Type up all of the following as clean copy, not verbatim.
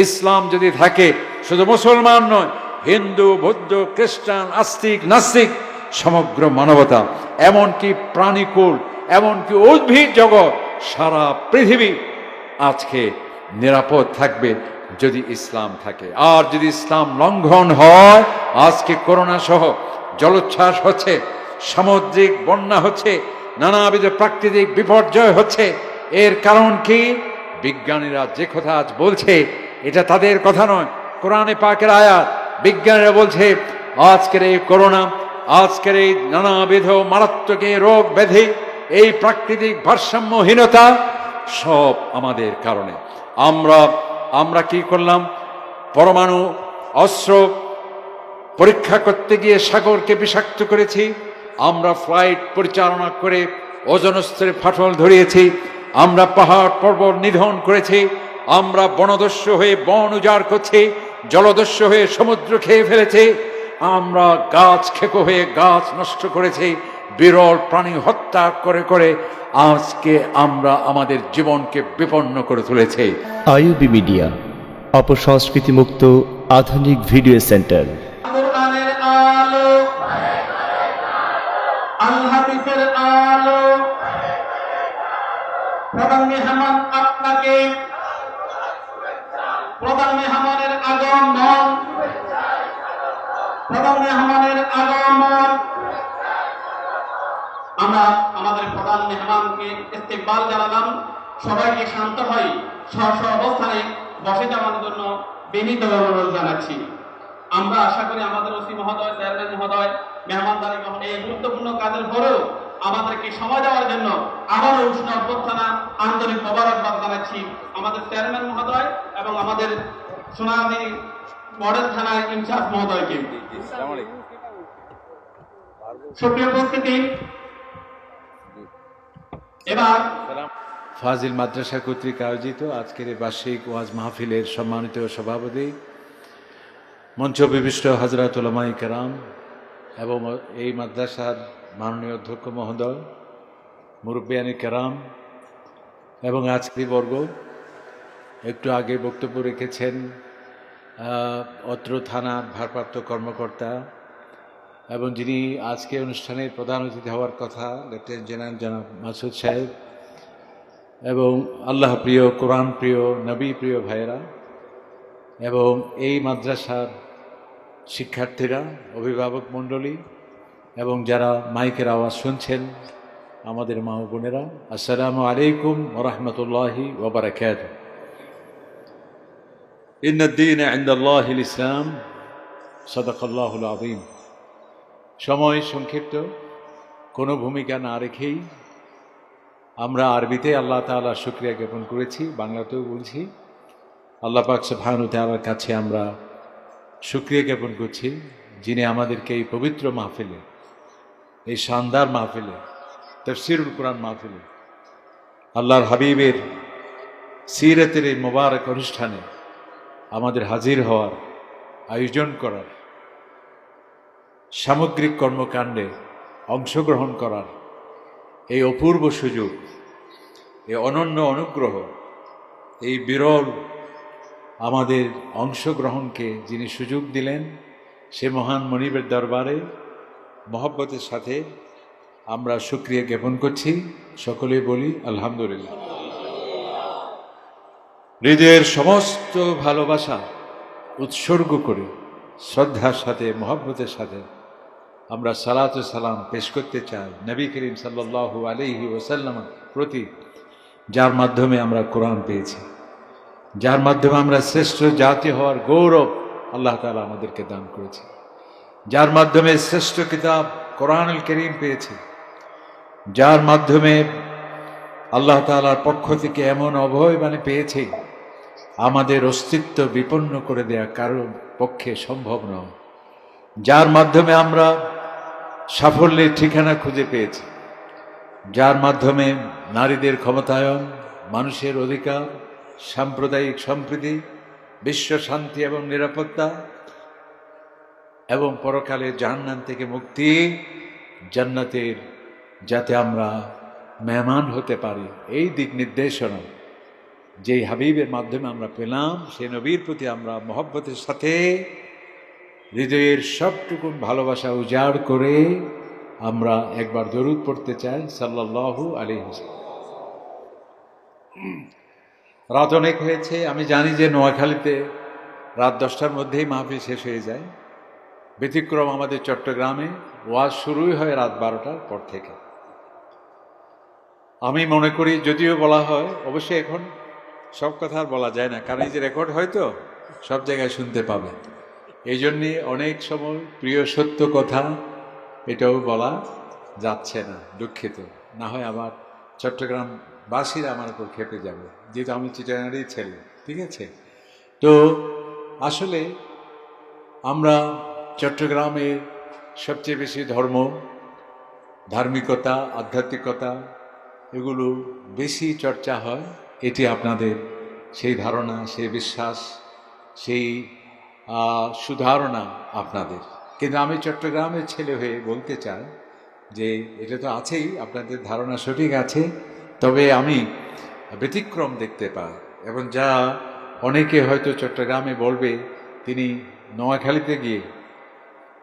ইসলাম যদি থাকে শুধু মুসলমান নয়, হিন্দু, বৌদ্ধ, খ্রিস্টান, আস্তিক, নাস্তিক, সমগ্র মানবতা, এমনকি প্রাণীকুল, এমনকি উদ্ভিদ জগৎ, সারা পৃথিবী আজকে নিরাপদ থাকবে যদি ইসলাম থাকে। আর যদি ইসলাম লঙ্ঘন হয়, আজকে করোনা সহ জলোচ্ছ্বাস হচ্ছে, সামুদ্রিক বন্যা হচ্ছে, নানাবিধ প্রাকৃতিক বিপর্যয় হচ্ছে। এর কারণ কি? বিজ্ঞানীরা যে কথা আজ বলছে, এটা তাদের কথা নয়, কোরআনে পাকের আয়াত। বিজ্ঞানীরা বলছে আজকের এই করোনা, আজকের এই নানাবিধ মারাত্মক রোগ ব্যাধি, এই প্রাকৃতিক ভারসাম্যহীনতা সব আমাদের কারণে। আমরা কি করলাম? পরমাণু অস্ত্র পরীক্ষা করতে গিয়ে সাগরকে বিষাক্ত করেছি, আমরা ফ্লাইট পরিচালনা করে ওজোন স্তরে ফাটল ধরিয়েছি, আমরা পাহাড় পর্বত নিধন করেছি, আমরা বনদস্যু হয়ে বন উজাড় করছি, জলদস্যু হয়ে সমুদ্র খেয়ে ফেলেছি, আমরা গাছ খেকো হয়ে গাছ নষ্ট করেছি, বিরল প্রাণী হত্যা করে করে আজকে আমরা আমাদের জীবনকে বিপন্ন করে তুলেছি। আইইউবি মিডিয়া, অপসংস্কৃতি মুক্ত আধুনিক ভিডিও সেন্টার। কোরআনের আলো, আল হাদিসের আলো। প্রধান মেহমান আপনাকে, প্রধান মেহমানের আগমন, প্রধান মেহমানের আগমন। আমরা আমাদের প্রধান মেহমানকে ইস্তেকবাল জানালাম। সবাইকে শান্ত হয়ে স্ব অবস্থানে বসে যাওয়ার জন্য বিনীত অনুরোধ জানাচ্ছি। আমরা আশা করি আমাদের ওসি মহোদয়, চেয়ারম্যান মহোদয়, মেহমানদারি এই গুরুত্বপূর্ণ কাজের পরেও আমাদেরকে সময় দেওয়ার জন্য আবারও উষ্ণ অভ্যর্থনা, আন্তরিক মোবারকবাদ জানাচ্ছি আমাদের চেয়ারম্যান মহোদয় এবং আমাদের সোনালী মডেল থানার ইনচার্জ মহোদয়কে। সুপ্রিয় উপস্থিতি, এবার ফাজিল মাদ্রাসা কর্তৃক আয়োজিত আজকের এই বার্ষিক ওয়াজ মাহফিলের সম্মানিত সভাপতি, মঞ্চ বিশিষ্ট হযরত উলামায়ে কেরাম এবং এই মাদ্রাসার মাননীয় অধ্যক্ষ মহোদয়, মুরব্বিয়ানে কেরাম এবং আজকিবর্গ, একটু আগে বক্তব্য রেখেছেন অত্র থানার ভারপ্রাপ্ত কর্মকর্তা এবং যিনি আজকে অনুষ্ঠানের প্রধান অতিথি হওয়ার কথা, লেফটেন্যান্ট জেনারেল জনাব মাসুদ সাহেব, এবং আল্লাহ প্রিয়, কোরআন প্রিয়, নবী প্রিয় ভাইয়েরা এবং এই মাদ্রাসার শিক্ষার্থীরা, অভিভাবক মণ্ডলী এবং যারা মাইকের আওয়াজ শুনছেন আমাদের মা ও বোনেরা, আসসালামু আলাইকুম ওয়া রাহমাতুল্লাহি ওয়া বারাকাতুহু। ইন্নাদ-দীনা ইনদাল্লাহিল ইসলাম, সাদাকাল্লাহুল আযীম। সময় সংক্ষিপ্ত, কোনো ভূমিকা না রেখেই আমরা আরবিতে আল্লাহ তাআলার শুকরিয়া জ্ঞাপন করেছি, বাংলাতেও বলছি। আল্লাহ পাক সুবহানাহু ওয়া তাআলার কাছে আমরা শুকরিয়া জ্ঞাপন করছি, যিনি আমাদেরকে এই পবিত্র মাহফিলে, এই শানদার মাহফিলে, তাফসীরুল কোরআন মাহফিলে, আল্লাহর হাবিবের সিরাতের এই মোবারক অনুষ্ঠানে আমাদের হাজির হওয়ার, আয়োজন করার, সামগ্রিক কর্মকাণ্ডে অংশগ্রহণ করার এই অপূর্ব সুযোগ, এই অনন্য অনুগ্রহ, এই বিরল আমাদের অংশগ্রহণকে যিনি সুযোগ দিলেন, সে মহান মনিবের দরবারে মহব্বতের সাথে আমরা শুকরিয়া জ্ঞাপন করছি। সকলে বলি আলহামদুলিল্লাহ। হৃদয়ের সমস্ত ভালোবাসা উৎসর্গ করে শ্রদ্ধার সাথে, মহব্বতের সাথে আমরা সালাত ও সালাম পেশ করতে চাই নবী করিম সাল্লাল্লাহু আলাইহি ওয়াসাল্লামের প্রতি, যার মাধ্যমে আমরা কোরআন পেয়েছি, যার মাধ্যমে আমরা শ্রেষ্ঠ জাতি হওয়ার গৌরব আল্লাহ তাআলা আমাদেরকে দান করেছে, যার মাধ্যমে শ্রেষ্ঠ কিতাব কোরআনুল কারীম পেয়েছি, যার মাধ্যমে আল্লাহ তাআলার পক্ষ থেকে এমন অভয় পেয়েছি আমাদের অস্তিত্ব বিপন্ন করে দেয়া কারো পক্ষে সম্ভব নয়, যার মাধ্যমে আমরা সাফল্যের ঠিকানা খুঁজে পেয়েছি, যার মাধ্যমে নারীদের ক্ষমতায়ন, মানুষের অধিকার, সাম্প্রদায়িক সম্প্রীতি, বিশ্ব শান্তি এবং নিরাপত্তা এবং পরকালে জাহান্নাম থেকে মুক্তি, জান্নাতের যাতে আমরা মেহমান হতে পারি, এই দিক নির্দেশনা যেই হাবিবের মাধ্যমে আমরা পেলাম, সেই নবীর প্রতি আমরা মহব্বতের সাথে হৃদয়ের সবটুকুন ভালোবাসা উজাড় করে আমরা একবার দরুদ পড়তে চাই সাল্লাল্লাহু আলাইহি ওয়াসাল্লাম। রাত অনেক হয়েছে, আমি জানি যে নোয়াখালীতে রাত 10টার মধ্যেই মাহফিল শেষ হয়ে যায়। ব্যতিক্রম আমাদের চট্টগ্রামে ওয়াজ শুরুই হয় রাত 12টার পর থেকে। আমি মনে করি, যদিও বলা হয়, অবশ্যই এখন সব কথা আর বলা যায় না, কারণ এই যে রেকর্ড হয় তো সব জায়গায় শুনতে পাবে। এই জন্যে অনেক সময় প্রিয় সত্য কথা এটাও বলা যাচ্ছে না, দুঃখিত। না হয় আবার চট্টগ্রামবাসীরা আমার উপর খেপে যাবে, যেহেতু আমি চিটাগাঙ্গেরই ছেলে, ঠিক আছে? তো আসলে আমরা চট্টগ্রামের সবচেয়ে বেশি ধর্ম, ধার্মিকতা, আধ্যাত্মিকতা এগুলো বেশি চর্চা হয়, এটি আপনাদের সেই ধারণা, সেই বিশ্বাস, সেই সুধারণা আপনাদের। কিন্তু আমি চট্টগ্রামের ছেলে হয়ে বলতে চাই যে এটা তো আছেই, আপনাদের ধারণা সঠিক আছে, তবে আমি ব্যতিক্রম দেখতে পাই। এবং যা অনেকে হয়তো চট্টগ্রামে বলবে তিনি নোয়াখালীতে গিয়ে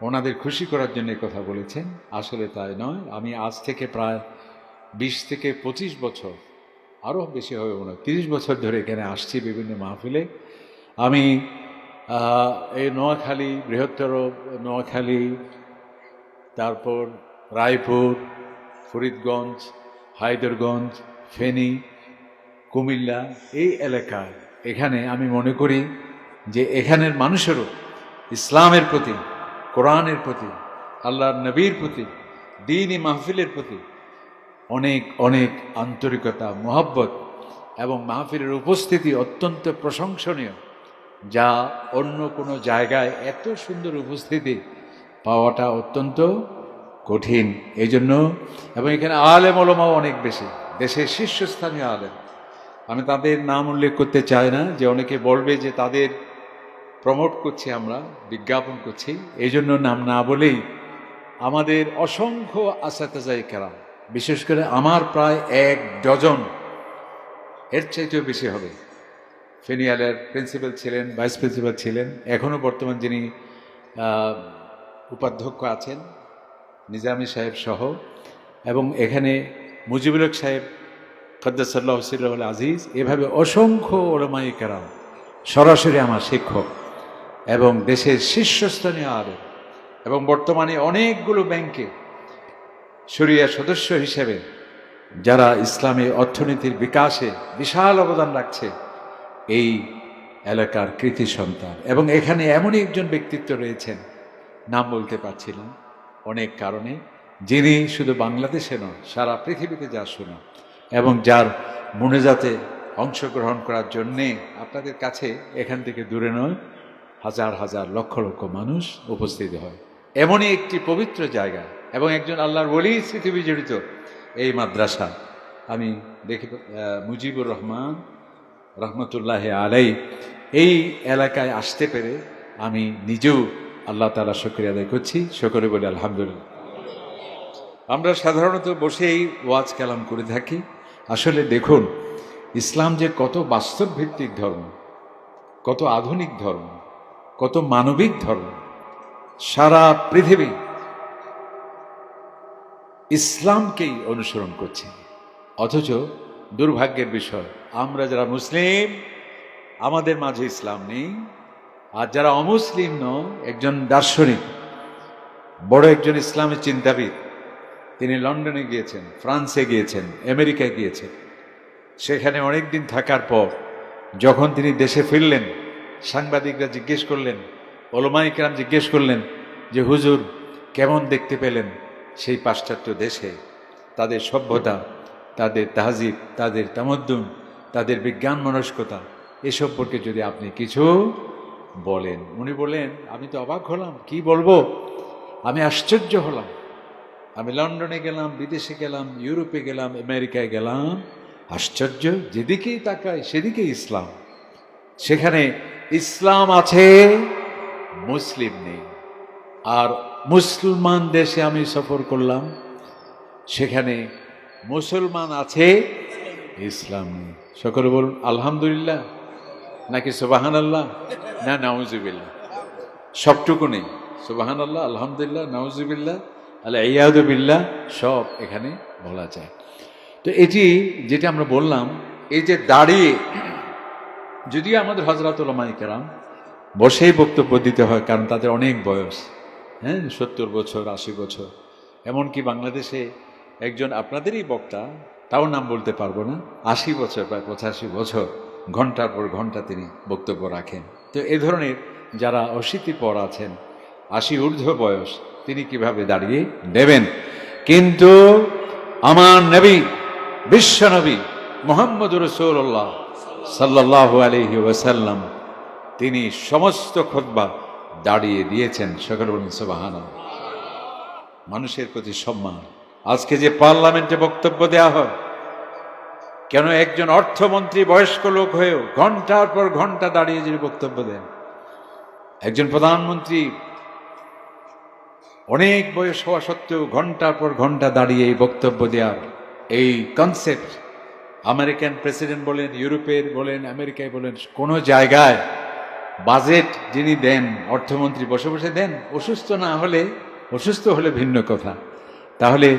ওনাদের খুশি করার জন্য কথা বলেছেন, আসলে তাই নয়। আমি আজ থেকে প্রায় 20 থেকে 25 বছর, আরও বেশি হবে মনে হয়, 30 বছর ধরে এখানে আসছি বিভিন্ন মাহফিলে। আমি এই নোয়াখালী, বৃহত্তর নোয়াখালী, তারপর রায়পুর, ফরিদগঞ্জ, হায়দরগঞ্জ, ফেনী, কুমিল্লা, এই এলাকায় এখানে আমি মনে করি যে এখানের মানুষেরও ইসলামের প্রতি, কোরআনের প্রতি, আল্লাহর নবীর প্রতি, দ্বীনি মাহফিলের প্রতি অনেক অনেক আন্তরিকতা, মোহাব্বত এবং মাহফিলের উপস্থিতি অত্যন্ত প্রশংসনীয়, যা অন্য কোনো জায়গায় এত সুন্দর উপস্থিতি পাওয়াটা অত্যন্ত কঠিন। এই জন্য, এবং এখানে আলেম ওলামাও অনেক বেশি, দেশের শীর্ষস্থানীয় আলেম। আমি তাদের নাম উল্লেখ করতে চাই না, যে অনেকে বলবে যে তাদের প্রমোট করছি, আমরা বিজ্ঞাপন করছি, এই জন্য নাম না বলেই আমাদের অসংখ্য আসাতেজায়ে কেরাম, বিশেষ করে আমার প্রায় 1 ডজন, এর চাইতেও বেশি হবে, ফেনিয়ালের প্রিন্সিপাল ছিলেন, ভাইস প্রিন্সিপাল ছিলেন, এখনও বর্তমান যিনি উপাধ্যক্ষ আছেন নিজামী সাহেব সহ, এবং এখানে মুজিবুল হক সাহেব কদ্দাসাল্লাহু সিররুল আজিজ, এভাবে অসংখ্য উলামায়ে কেরাম সরাসরি আমার শিক্ষক এবং দেশের শীর্ষস্থানীয় আলেম, এবং বর্তমানে অনেকগুলো ব্যাংকে শরিয়া সদস্য হিসেবে যারা ইসলামী অর্থনীতির বিকাশে বিশাল অবদান রাখছে, এই এলাকার কৃতি সন্তান। এবং এখানে এমনই একজন ব্যক্তিত্ব রয়েছেন, নাম বলতে পারছি না অনেক কারণে, যিনি শুধু বাংলাদেশে নয়, সারা পৃথিবীতে যা শোনা, এবং যার মুনাজাতে অংশগ্রহণ করার জন্যে আপনাদের কাছে এখান থেকে দূরে নয়, হাজার হাজার লক্ষ লক্ষ মানুষ উপস্থিত হয়। এমনই একটি পবিত্র জায়গা এবং একজন আল্লাহর ওলি স্মৃতি বিজড়িত এই মাদ্রাসা। আমি দেখি মুজিবুর রহমান রহমতুল্লাহ আলাই এই এলাকায় আসতে পেরে আমি নিজেও আল্লাহ তাআলা শুকরিয়া আদায় করছি, শুকরে বলি আলহামদুলিল্লাহ। আমরা সাধারণত বসেই ওয়াজ কালাম করে থাকি। আসলে দেখুন, ইসলাম যে কত বাস্তব ভিত্তিক ধর্ম, কত আধুনিক ধর্ম, কত মানবিক ধর্ম। সারা পৃথিবী ইসলামকেই অনুসরণ করছে, অথচ দুর্ভাগ্যের বিষয় আমরা যারা মুসলিম, আমাদের মাঝে ইসলাম নেই। আর যারা অমুসলিম নয়, একজন দার্শনিক, বড় একজন ইসলামের চিন্তাবিদ, তিনি লন্ডনে গিয়েছেন, ফ্রান্সে গিয়েছেন, আমেরিকায় গিয়েছেন। সেখানে অনেকদিন থাকার পর যখন তিনি দেশে ফিরলেন, সাংবাদিকরা জিজ্ঞেস করলেন, ওলামায়ে কেরাম জিজ্ঞেস করলেন যে হুজুর কেমন দেখতে পেলেন সেই পাশ্চাত্য দেশে তাদের সভ্যতা, তাদের তাহজিব, তাদের তামাদ্দুন, তাদের বিজ্ঞান মনস্কতা, এ সম্পর্কে যদি আপনি কিছু বলেন। উনি বলেন, আমি তো অবাক হলাম, কি বলবো, আমি আশ্চর্য হলাম। আমি লন্ডনে গেলাম, বিদেশে গেলাম, ইউরোপে গেলাম, আমেরিকায় গেলাম, আশ্চর্য, যেদিকেই তাকাই সেদিকেই ইসলাম। সেখানে ইসলাম আছে, মুসলিম নেই। আর মুসলমান দেশে আমি সফর করলাম, সেখানে মুসলমান আছে, ইসলাম নেই। সকলে বলুন আলহামদুলিল্লাহ, নাকি সুবহানাল্লাহ, না নাউজুবিল্লাহ? সবটুকু নেই। সুবহানাল্লাহ, আলহামদুলিল্লাহ, নাউজুবিল্লাহ, আল্লাহ ইয়াদু বিল্লাহ, সব এখানে বলা যায়। তো এটি যেটা আমরা বললাম, এই যে দাঁড়িয়ে, যদিও আমাদের হযরত উলামায়ে কেরাম বসেই বক্তব্য দিতে হয়, কারণ তাদের অনেক বয়স, হ্যাঁ, 70 বছর, 80 বছর। এমনকি বাংলাদেশে একজন আপনাদেরই বক্তা, তাও নাম বলতে পারবো না, 80 বছর, প্রায় 85 বছর, ঘন্টার পর ঘন্টা তিনি বক্তব্য রাখেন। তো এই ধরনের যারা 80 পর আছেন, 80 ঊর্ধ্ব বয়স, তিনি কিভাবে দাঁড়িয়ে দেবেন? কিন্তু আমার নবী, বিশ্ব নবী মুহাম্মদুর রাসূলুল্লাহ সাল্লাল্লাহু আলাইহি ওয়াসাল্লাম, তিনি সমস্ত খুতবা দাঁড়িয়ে দিয়েছেন। সকলে বলুন সুবহানাল্লাহ। মানুষের প্রতি সম্মান। আজকে যে পার্লামেন্টে বক্তব্য দেয়া হয়, কেন একজন অর্থমন্ত্রী বয়স্ক লোক হয়েও ঘন্টার পর ঘন্টা দাঁড়িয়ে যিনি বক্তব্য দেন, একজন প্রধানমন্ত্রী অনেক বয়স হওয়া সত্ত্বেও ঘন্টার পর ঘন্টা দাঁড়িয়ে এই বক্তব্য দেওয়ার এই কনসেপ্ট, আমেরিকান প্রেসিডেন্ট বলেন, ইউরোপের বলেন, আমেরিকায় বলেন, কোনো জায়গায় বাজেট যিনি দেন, অর্থমন্ত্রী বসে বসে দেন। অসুস্থ হলে ভিন্ন কথা, তাহলে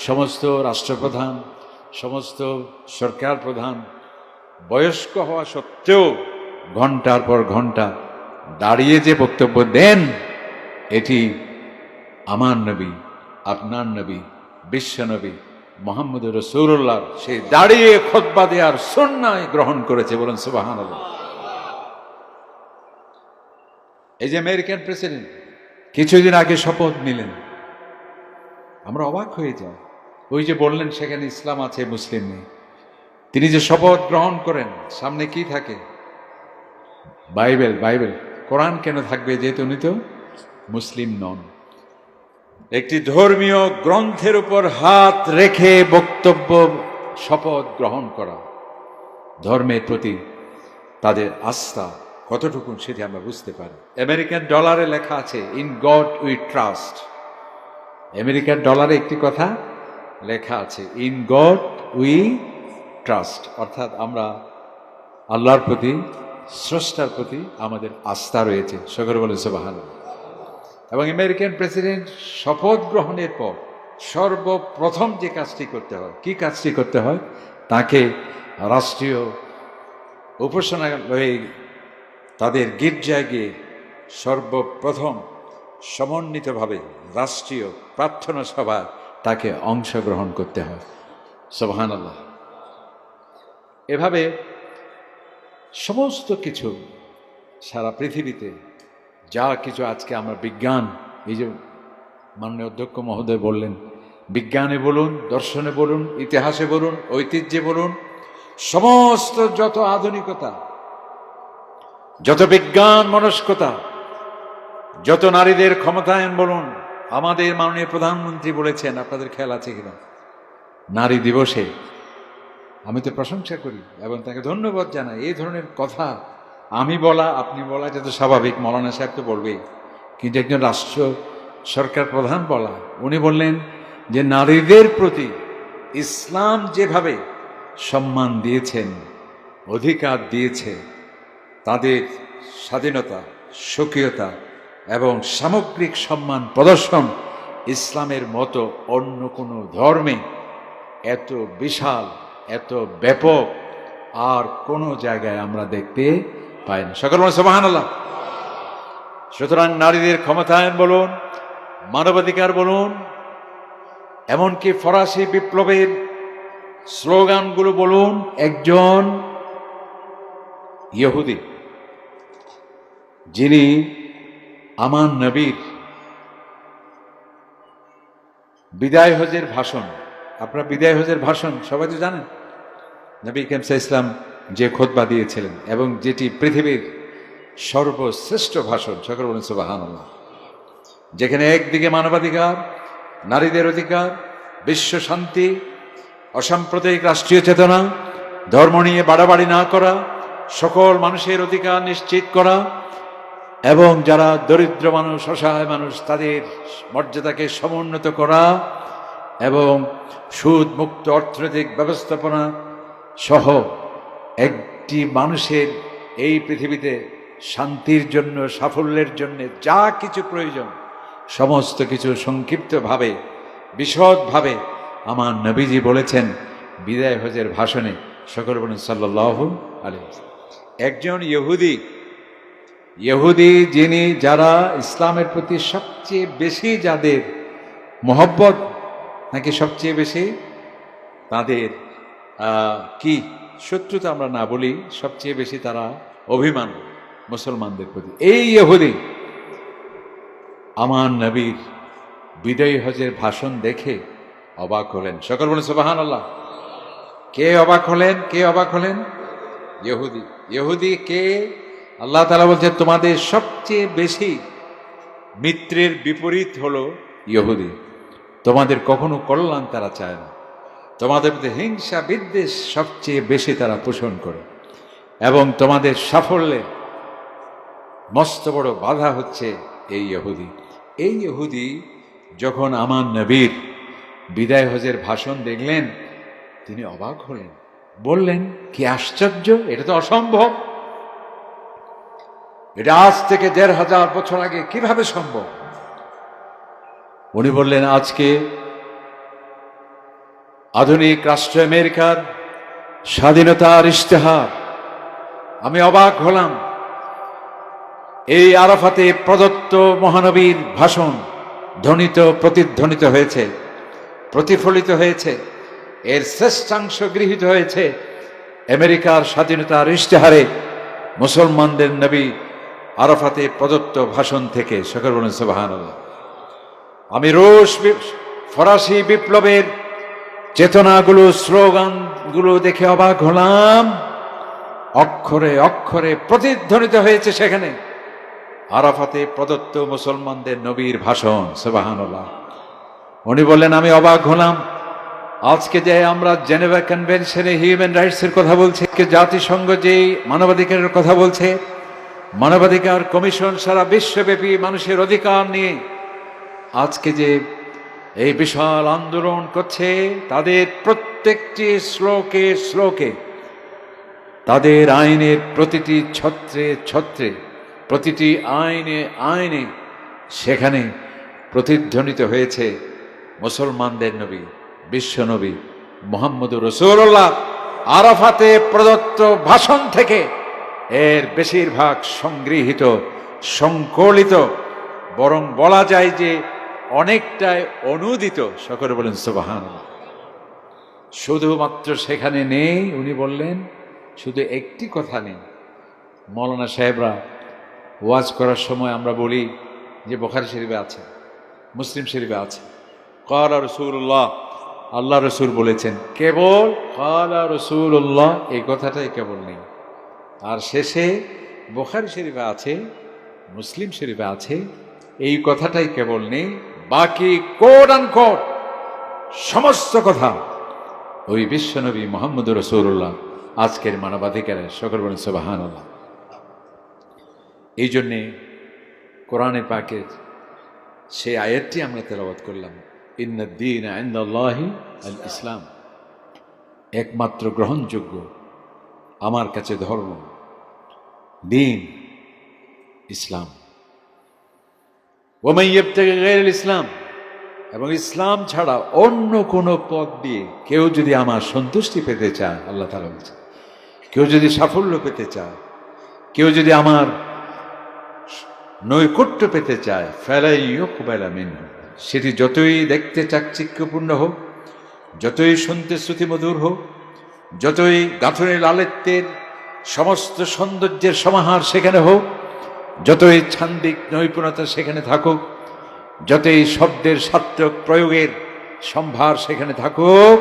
সমস্ত রাষ্ট্রপ্রধান, সমস্ত সরকার প্রধান বয়স্ক হওয়া সত্ত্বেও ঘন্টার পর ঘন্টা দাঁড়িয়ে যে বক্তব্য দেন, এটি আমার নবী, আপনার নবী, বিশ্ব নবী মুহাম্মদুর রাসূলুল্লাহ সেই দাঁড়িয়ে খুতবা দেওয়ার সুন্নাহ গ্রহণ করেছে। বলেন সুবহানাল্লাহ। এই যে আমেরিকান প্রেসিডেন্ট কিছুদিন আগে শপথ নিলেন, আমরা অবাক হয়ে যাই। ওই যে বললেন সেখানে ইসলাম আছে, মুসলিম নেই। তিনি যে শপথ গ্রহণ করেন, সামনে কি থাকে? বাইবেল। কোরআন কেন থাকবে, যেহেতু উনি তো মুসলিম নন। একটি ধর্মীয় গ্রন্থের উপর হাত রেখে বক্তব্য, শপথ গ্রহণ করা, ধর্মের প্রতি তাদের আস্থা কতটুকু সেটি আমরা বুঝতে পারি। আমেরিকান ডলারে লেখা আছে, in god we trust. American ডলারে একটি কথা লেখা আছে, ইন গড উই ট্রাস্ট, অর্থাৎ আমরা আল্লাহর প্রতি, স্রষ্টার প্রতি আমাদের আস্থা রয়েছে। সকলে বলে সুবহানাল্লাহ। এবং আমেরিকান প্রেসিডেন্ট শপথ গ্রহণের পর সর্বপ্রথম যে কাজটি করতে হয়, কি কাজটি করতে হয়? তাকে রাষ্ট্রীয় উপাসনালয়ে, তাদের গির্জায় গিয়ে সর্বপ্রথম সমন্বিতভাবে রাষ্ট্রীয় প্রার্থনা সভায় তাকে অংশগ্রহণ করতে হয়। সুবহানাল্লাহ। এভাবে সমস্ত কিছু সারা পৃথিবীতে যা কিছু আজকে আমরা বিজ্ঞান, এই যে মাননীয় অধ্যক্ষ মহোদয় বললেন, বিজ্ঞানে বলুন, দর্শনে বলুন, ইতিহাসে বলুন, ঐতিহ্যে বলুন, সমস্ত যত আধুনিকতা, যত বিজ্ঞান মনস্কতা, যত নারীদের ক্ষমতায়ন বলুন। আমাদের মাননীয় প্রধানমন্ত্রী বলেছেন, আপনাদের খেয়াল আছে কিনা, নারী দিবসে, আমি তো প্রশংসা করি এবং তাকে ধন্যবাদ জানাই। এই ধরনের কথা আমি বলা, আপনি বলা, এটা তো স্বাভাবিক, মৌলানা সাহেব তো বলবেই, কিন্তু একজন রাষ্ট্র সরকার প্রধান বলা, উনি বললেন যে নারীদের প্রতি ইসলাম যেভাবে সম্মান দিয়েছেন, অধিকার দিয়েছে, তাদের স্বাধীনতা, স্বকীয়তা এবং সামগ্রিক সম্মান প্রদর্শন ইসলামের মতো অন্য কোনো ধর্মে এত বিশাল, এত ব্যাপক আর কোনো জায়গায় আমরা দেখতে পাই না। সকল বলুন সুবহানাল্লাহ। সুতরাং নারীদের ক্ষমতায়ন বলুন, মানবাধিকার বলুন, এমনকি ফরাসি বিপ্লবের স্লোগানগুলো বলুন, একজন ইহুদি যিনি আমার নবীর বিদায় হজের ভাষণ, আপনারা বিদায় হজের ভাষণ সবাই তো জানেন, নবী করিম সাল্লাল্লাহু আলাইহি ওয়াসাল্লাম যে খুতবা দিয়েছিলেন এবং যেটি পৃথিবীর সর্বশ্রেষ্ঠ ভাষণ, সকলে বলেন সুবহানাল্লাহ, যেখানে একদিকে মানবাধিকার, নারীদের অধিকার, বিশ্ব শান্তি, অসাম্প্রদায়িক রাষ্ট্রীয় চেতনা, ধর্ম নিয়ে বাড়াবাড়ি না করা, সকল মানুষের অধিকার নিশ্চিত করা এবং যারা দরিদ্র মানুষ, অসহায় মানুষ, তাদের মর্যাদাকে সমুন্নত করা এবং সুদ মুক্ত অর্থনৈতিক ব্যবস্থাপনা সহ একটি মানুষের এই পৃথিবীতে শান্তির জন্য, সাফল্যের জন্য যা কিছু প্রয়োজন সমস্ত কিছু সংক্ষিপ্তভাবে, বিশদভাবে আমার নবীজি বলেছেন বিদায় হজের ভাষণে। সকল বলেন সাল্লাল্লাহু আলাইহি ওয়াসাল্লাম। একজন ইহুদি যিনি, যারা ইসলামের প্রতি সবচেয়ে বেশি যাদের মহব্বত, নাকি সবচেয়ে বেশি তাদের কি শত্রুতা আমরা না বলি, সবচেয়ে বেশি তারা অভিমান মুসলমানদের প্রতি, এই ইহুদি আমার নবীর বিদায়ী হজের ভাষণ দেখে অবাক হলেন। সকল বলেন সুবহানাল্লাহ। কে অবাক হলেন? কে অবাক হলেন? ইহুদি। ইহুদি কে? আল্লাহ তাআলা বলছেন তোমাদের সবচেয়ে বেশি মিত্রের বিপরীত হলো ইহুদি। তোমাদের কখনো কল্যাণ তারা চায় না, তোমাদের প্রতি হিংসা বিদ্বেষ সবচেয়ে বেশি তারা পোষণ করে, এবং তোমাদের সাফল্যে মস্ত বড় বাধা হচ্ছে এই ইহুদি। এই ইহুদি যখন আমার নবীর বিদায় হজের ভাষণ দেখলেন, তিনি অবাক হলেন, বললেন কি আশ্চর্য, এটা তো অসম্ভব, এটা আজ থেকে ১৫০০ বছর আগে কিভাবে সম্ভব? উনি বললেন আজকে আধুনিক রাষ্ট্র আমেরিকার স্বাধীনতার ইশতেহার, আমি অবাক হলাম। এই আরাফাতে প্রদত্ত মহানবীর ভাষণ ধ্বনিত, প্রতিধ্বনিত হয়েছে, প্রতিফলিত হয়েছে, এর শ্রেষ্ঠাংশ গৃহীত হয়েছে আমেরিকার স্বাধীনতার ইশতেহারে মুসলমানদের নবী আরাফাতে প্রদত্ত ভাষণ থেকে। সকল বলেন সুবহানাল্লাহ। আমি ফরাসি বিপ্লবের চেতনাগুলো, স্লোগানগুলো দেখে অবাক হলাম। অক্ষরে অক্ষরে প্রতিধ্বনিত হয়েছে সেখানে আরাফাতে প্রদত্ত মুসলমানদের নবীর ভাষণ। সুবহানাল্লাহ। উনি বললেন আমি অবাক হলাম, আজকে যে আমরা জেনেভা কনভেনশনে হিউম্যান রাইটসের কথা বলছি, জাতিসংঘ যেই মানবাধিকারের কথা বলছে, মানবাধিকার কমিশন সারা বিশ্বব্যাপী মানুষের অধিকার নিয়ে আজকে যে এই বিশাল আন্দোলন করছে, তাদের প্রত্যেকটি শ্লোকে শ্লোকে, তাদের আইনের প্রতিটি ছত্রে ছত্রে, প্রতিটি আইনে আইনে সেখানে প্রতিধ্বনিত হয়েছে মুসলমানদের নবী, বিশ্বনবী মুহাম্মদুর রাসূলুল্লাহ আরাফাতে প্রদত্ত ভাষণ থেকে। এর বেশিরভাগ সংগৃহীত, সংকলিত, বরং বলা যায় যে অনেকটাই অনুদিত। সকলে বলেন সুবহানাল্লাহ। শুধুমাত্র সেখানে নেই, উনি বললেন শুধু একটি কথা নেই। মৌলানা সাহেবরা ওয়াজ করার সময় আমরা বলি যে বুখারী শরীফে আছে, মুসলিম শরীফে আছে, ক্বালা রাসূলুল্লাহ, আল্লাহ রসুল বলেছেন, কেবল ক্বালা রাসূলুল্লাহ এই কথাটাই কেবল নেই। আর শেষে বুখারী শরীফে আছে, মুসলিম শরীফে আছে, এই কথাটাই কেবল নেই। বাকি কোট আনকোট সমস্ত কথা ওই বিশ্বনবী মুহাম্মদুর রাসূলুল্লাহ আজকের মানবাধিকারের। সকল বলেন সুবহানাল্লাহ। এই জন্যে কোরআনে পাকের সেই আয়াতটি আমরা তেলাওয়াত করলাম, ইন্নাদ-দীনা ইনদাল্লাহি আল ইসলাম, একমাত্র গ্রহণযোগ্য আমার কাছে ধর্ম, দিন ইসলাম। ওয়া মান ইয়াবতাগি গায়রাল ইসলাম, এবং ইসলাম ছাড়া অন্য কোনো পথ দিয়ে কেউ যদি আমার সন্তুষ্টি পেতে চায়, আল্লাহ তাআলা বলছেন, কেউ যদি সাফল্য পেতে চায়, কেউ যদি আমার নৈকট্য পেতে চায়, ফালা ইউকবালা মিনহু, সেটি যতই দেখতে চাকচিক্যপূর্ণ হোক, যতই শুনতে শ্রুতিমধুর হোক, যতই গাঁথুনি লালিত্যের সমস্ত সৌন্দর্যের সমাহার সেখানে হোক, যতই ছান্দিক নৈপুণতা সেখানে থাকুক, যতই শব্দের সার্থক প্রয়োগের সম্ভার সেখানে থাকুক,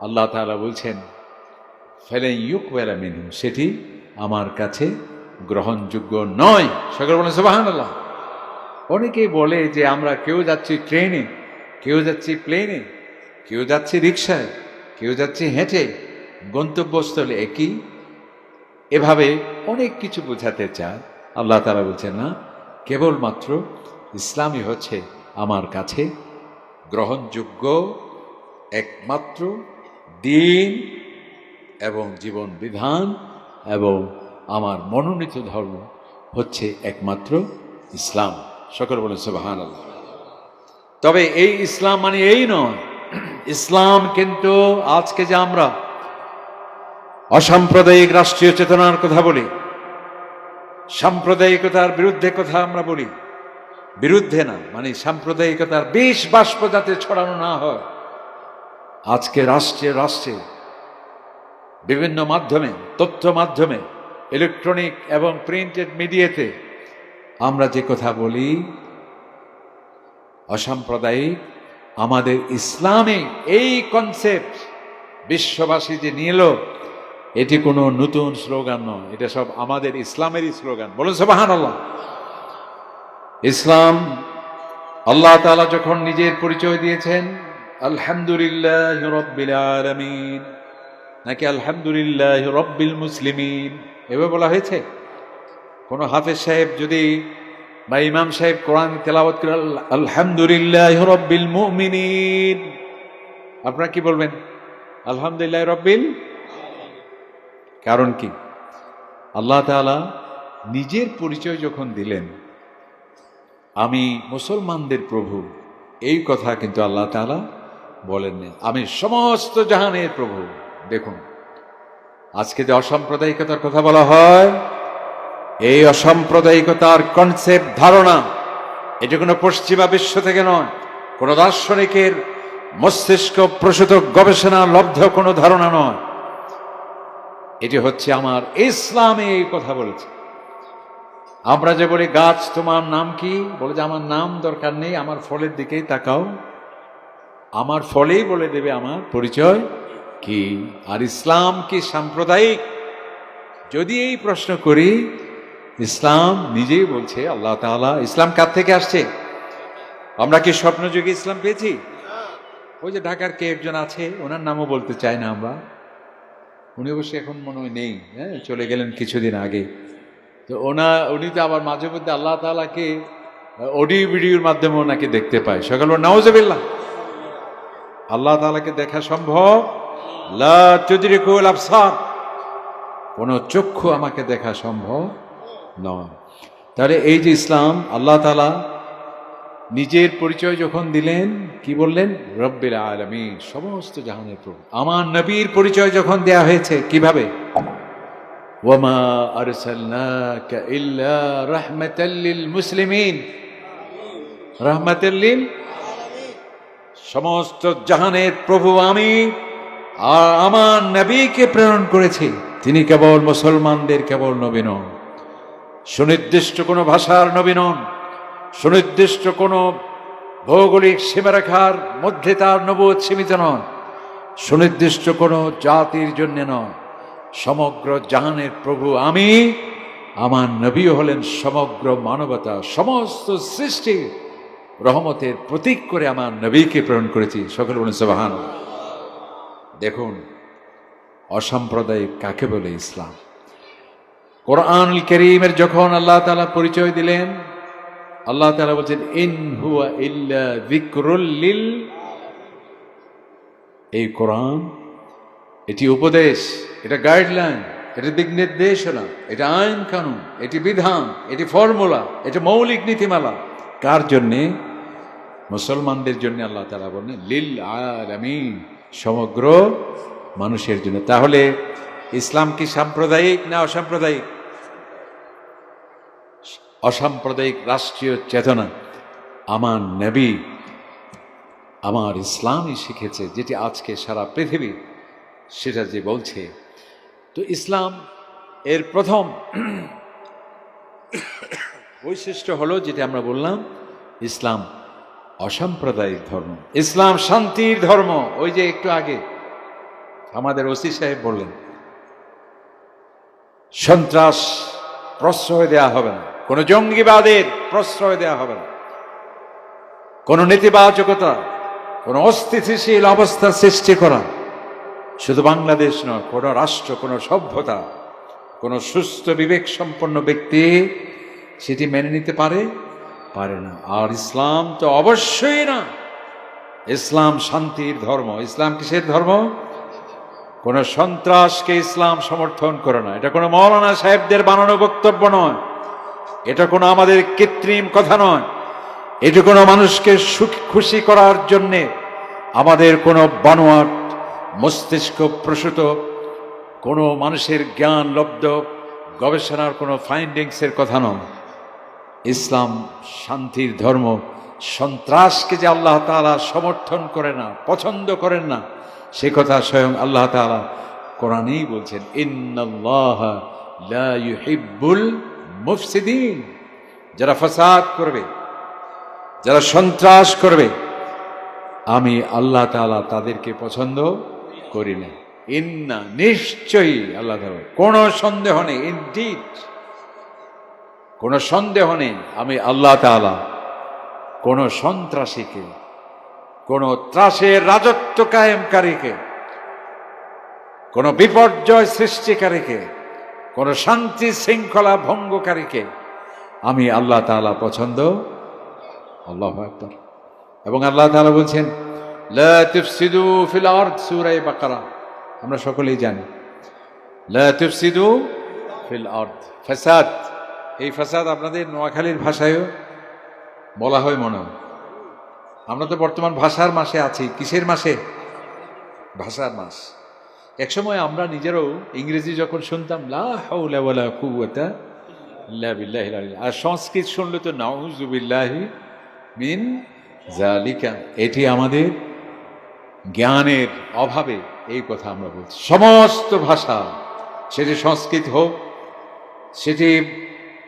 আল্লাহ তাআলা বলছেন ফালা ইউকবালা মিনহু, সেটি আমার কাছে গ্রহণযোগ্য নয়। সকলে বলেন সুবহানাল্লাহ। অনেকেই বলে যে আমরা কেউ যাচ্ছি ট্রেনে, কেউ যাচ্ছি প্লেনে, কেউ যাচ্ছি রিক্সায়, কেউ যাচ্ছি হেঁটে, গন্তব্যস্থলে একই, এভাবে অনেক কিছু বোঝাতে চায়। আল্লাহ তাআলা বলছেন না, কেবলমাত্র ইসলামই হচ্ছে আমার কাছে গ্রহণযোগ্য একমাত্র দিন এবং জীবন বিধান এবং আমার মনোনীত ধর্ম হচ্ছে একমাত্র ইসলাম। সকল বলেন সুবহানাল্লাহ। তবে এই ইসলাম মানে এই নয়, ইসলাম কিন্তু আজকে যে আমরা অসাম্প্রদায়িক রাষ্ট্রীয় চেতনার কথা বলি, সাম্প্রদায়িকতার বিরুদ্ধে কথা আমরা বলি, বিরুদ্ধে না, মানে সাম্প্রদায়িকতার বিষ বাষ্প যাতে ছড়ানো না হয়। আজকে রাষ্ট্রে বিভিন্ন মাধ্যমে, তথ্য মাধ্যমে, ইলেকট্রনিক এবং প্রিন্টেড মিডিয়াতে আমরা যে কথা বলি অসাম্প্রদায়িক, আমাদের ইসলামে এই কনসেপ্ট বিশ্ববাসী যে নিল, এটি কোনো নতুন স্লোগান নয়, এটা সব আমাদের ইসলামেরই স্লোগান। বলুন সুবহানাল্লাহ। ইসলাম আল্লাহ তাআলা যখন নিজের পরিচয় দিয়েছেন, আলহামদুলিল্লাহ রাব্বিল আলামিন, নাকি আলহামদুলিল্লাহ রাব্বিল মুসলিমিন এভাবে বলা হয়েছে? কোন হাফেজ সাহেব যদি বা ইমাম সাহেব কোরআন তেলাওয়াত করে আলহামদুলিল্লাহ রাব্বিল মুমিনিন, আপনারা কি বলবেন? আলহামদুলিল্লাহ রাব্বিল। কারণ কি? আল্লাহ তাআলা নিজের পরিচয় যখন দিলেন, আমি মুসলমানদের প্রভু, এই কথা কিন্তু আল্লাহ তাআলা বলেননি, আমি সমস্ত জাহানের প্রভু। দেখুন, আজকে যে অসাম্প্রদায়িকতার কথা বলা হয়, এই অসাম্প্রদায়িকতার কনসেপ্ট, ধারণা, এটা কোনো পশ্চিমা বিশ্ব থেকে নয়, কোনো দার্শনিকের মস্তিষ্ক প্রসূত গবেষণা লব্ধ কোনো ধারণা নয়, এটি হচ্ছে আমার ইসলামে এই কথা বলেছে। আমরা যে বলি গাছ তোমার নাম কি, বলে যে আমার নাম দরকার নেই, আমার ফলের দিকেই তাকাও, আমার ফলেই বলে দেবে আমার পরিচয় কি। আর ইসলাম কি সাম্প্রদায়িক? যদি এই প্রশ্ন করি, ইসলাম নিজেই বলছে, আল্লাহ তাআলা, ইসলাম কার থেকে আসছে? আমরা কি স্বপ্নযুগে ইসলাম পেয়েছি? ওই যে ঢাকার কে একজন আছে, ওনার নামও বলতে চাই না আমরা, উনি অবশ্যই এখন মনে হয় নেই, হ্যাঁ, চলে গেলেন কিছুদিন আগে। তো উনি তো আবার মাঝে মধ্যে আল্লাহ তাআলাকে অডিও ভিডিওর মাধ্যমে ওনাকে দেখতে পায়। সকাল নাউজুবিল্লাহ। আল্লাহ তাআলাকে দেখা সম্ভব? লা তুদরিকুল আবসার, কোন চক্ষু আমাকে দেখা সম্ভব নয়। তাহলে এই যে ইসলাম, আল্লাহ তাআলা নিজের পরিচয় যখন দিলেন, কি বললেন? রব্বিল আলামিন, সমস্ত জাহানের প্রভু। আমার নবীর পরিচয় যখন দেয়া হয়েছে, কিভাবে? ওয়ামা আরসালনাকা ইল্লা রাহমাতাল লিল মুসলিমিন, রাহমাতাল লিল, সমস্ত জাহানের প্রভু আমি, আর আমার নবীকে প্রেরণ করেছি, তিনি কেবল মুসলমানদের কেবল নবী নন, সুনির্দিষ্ট কোনো ভাষার নবী নন, সুনির্দিষ্ট কোনো ভৌগোলিক সীমারেখার মধ্যে তার নবুয়ত সীমিত নয়, সুনির্দিষ্ট কোনো জাতির জন্য নয়, সমগ্র জাহানের প্রভু আমি, আমার নবীও হলেন সমগ্র মানবতা, সমস্ত সৃষ্টি রহমতের প্রতীক করে আমার নবীকে প্রেরণ করেছি। সকল বলেন সুবহানাল্লাহ। দেখুন, অসাম্প্রদায়িক কাকে বলে ইসলাম। কোরআনুল কারীমের যখন আল্লাহ তাআলা পরিচয় দিলেন, আল্লাহ তাআলা বলছেন ইন হুয়া ইল্লা যিকরুল লিল, এই কোরআন, এটি উপদেশ, এটা গাইডলাইন, এটা দিক নির্দেশনা, এটা আইন কানুন, এটি বিধান, এটি ফর্মুলা, এটা মৌলিক নীতিমালা। কার জন্যে? মুসলমানদের জন্য। আল্লাহ তাআলা বলেন লিল আলামিন, সমগ্র মানুষের জন্য। তাহলে ইসলাম কি সাম্প্রদায়িক না অসাম্প্রদায়িক? অসাম্প্রদায়িক রাষ্ট্রীয় চেতনা আমার নবী, আমার ইসলামই শিখেছে, যেটি আজকে সারা পৃথিবী সেটা যে বলছে। তো ইসলাম এর প্রথম বৈশিষ্ট্য হলো যেটা আমরা বললাম, ইসলাম অসাম্প্রদায়িক ধর্ম, ইসলাম শান্তির ধর্ম। ওই যে একটু আগে আমাদের ওসি সাহেব বললেন, সন্ত্রাস প্রশ্রয় দেওয়া হবে না, কোনো জঙ্গিবাদের প্রশ্রয় দেওয়া হবে না, কোনো নেতিবাচকতা, কোনো অস্থিতিশীল অবস্থা সৃষ্টি করা শুধু বাংলাদেশ নয়, কোনো রাষ্ট্র, কোনো সভ্যতা, কোনো সুস্থ বিবেক সম্পন্ন ব্যক্তি সেটি মেনে নিতে পারে না। আর ইসলাম তো অবশ্যই না। ইসলাম শান্তির ধর্ম। ইসলাম কিসের ধর্ম? কোন সন্ত্রাসকে ইসলাম সমর্থন করে না। এটা কোনো মৌলানা সাহেবদের বানানো বক্তব্য নয়, এটা কোনো আমাদের কৃত্রিম কথা নয়, এটা কোনো মানুষকে খুশি করার জন্যে আমাদের কোনো বানোয়াট মস্তিষ্ক প্রসূত কোনো মানুষের জ্ঞান লব্ধ গবেষণার কোনো ফাইন্ডিংসের কথা নয়। ইসলাম শান্তির ধর্ম। সন্ত্রাসকে যে আল্লাহ তাআলা সমর্থন করে না, পছন্দ করেন না, সে কথা স্বয়ং আল্লাহ তাআলা কোরআনেই বলছেন, ইন্নাল্লাহা লা ইউহিব্বুল মুফসিদিন। যারা ফাসাদ করবে, যারা সন্ত্রাস করবে, আমি আল্লাহ তাআলা তাদেরকে পছন্দ করি না। ইন্না, নিশ্চয়ই, আল্লাহ তাআলা কোনো সন্দেহ নেই, ইনডিড কোনো সন্দেহ নেই, আমি আল্লাহ তাআলা কোন সন্ত্রাসীকে, কোন ত্রাসের রাজত্ব কায়েমকারীকে, কোন বিপর্যয় সৃষ্টিকারীকে, কোন শান্তি শৃঙ্খলা ভঙ্গকারীকে আমি আল্লাহ তাআলা পছন্দ। আল্লাহু আকবার। এবং আল্লাহ তাআলা বলছেন, লা তুফসিদু ফিল আরদ, সূরা বাকারা আমরা সকলেই জানি। লা তুফসিদু ফিল আরদ, ফাসাদ। এই ফাসাদ আপনাদের নোয়াখালীর ভাষায়ও বলা হয় মনে হয়। আমরা তো বর্তমান ভাষার মাসে আছি। কিসের মাসে? ভাষার মাস। একসময় আমরা নিজেরও ইংরেজি যখন শুনতাম, লা হাওলা ওয়ালা কুওয়াতা ইল্লা বিল্লাহিল আলিয়্যিল আযীম, আর সংস্কৃত শুনলে তো নাউযু বিল্লাহি মিন যালিকা। এটি আমাদের জ্ঞানের অভাবে এই কথা আমরা বলছি। সমস্ত ভাষা, সেটি সংস্কৃত হোক, সেটি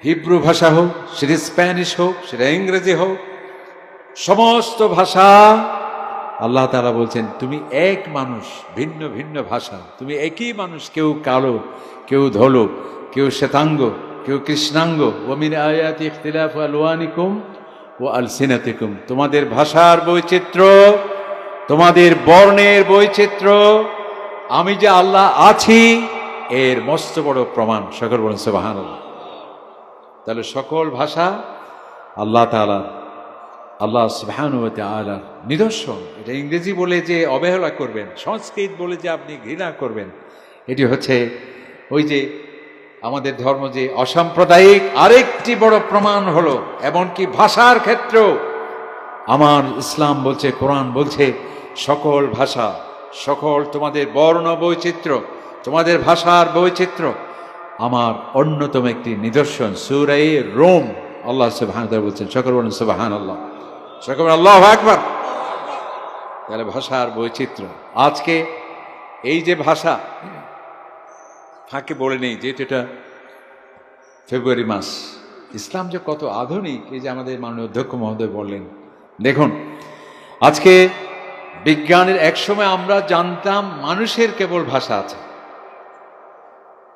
হিব্রু ভাষা হোক, সেটি স্প্যানিশ হোক, সেটা ইংরেজি হোক, সমস্ত ভাষা আল্লাহ তাআলা বলছেন, তুমি এক মানুষ, ভিন্ন ভিন্ন ভাষা, তুমি একই মানুষ, কেউ কালো, কেউ ধলো, কেউ শ্বেতাঙ্গ, কেউ কৃষ্ণাঙ্গ। ওয়া মিন আয়াতি ইখতিলাফু আলওয়ানিকুম ওয়া আলসিনাতিকুম, তোমাদের ভাষার বৈচিত্র্য, তোমাদের বর্ণের বৈচিত্র্য, আমি যে আল্লাহ আছি এর মস্ত বড় প্রমাণ। সকল বলেন সুবহানাল্লাহ। তাহলে সকল ভাষা আল্লাহ তাআলা, আল্লাহ সুবহানাহু ওয়া তাআলার নিদর্শন। এটা ইংরেজি বলে যে অবহেলা করবেন, সংস্কৃত বলে যে আপনি ঘৃণা করবেন, এটি হচ্ছে ওই যে আমাদের ধর্ম যে অসাম্প্রদায়িক। আরেকটি বড় প্রমাণ হলো, এমনকি ভাষার ক্ষেত্রেও আমার ইসলাম বলছে, কোরআন বলছে, সকল ভাষা, সকল তোমাদের বর্ণ বৈচিত্র্য, তোমাদের ভাষার বৈচিত্র্য আমার অন্যতম একটি নিদর্শন। সূরা রোম আল্লাহ সুবহানাহু ওয়া তাআলা বলছেন, সকল বলেন সুবহানাল্লাহ, সকল বলেন আল্লাহু আকবার। তাহলে ভাষার বৈচিত্র্য। আজকে এই যে ভাষা, ফাঁকে বলে নেই যেহেতু এটা ফেব্রুয়ারি মাস, ইসলাম যে কত আধুনিক, এই যে আমাদের মাননীয় অধ্যক্ষ মহোদয় বললেন। দেখুন, আজকে বিজ্ঞানের, একসময় আমরা জানতাম মানুষের কেবল ভাষা আছে।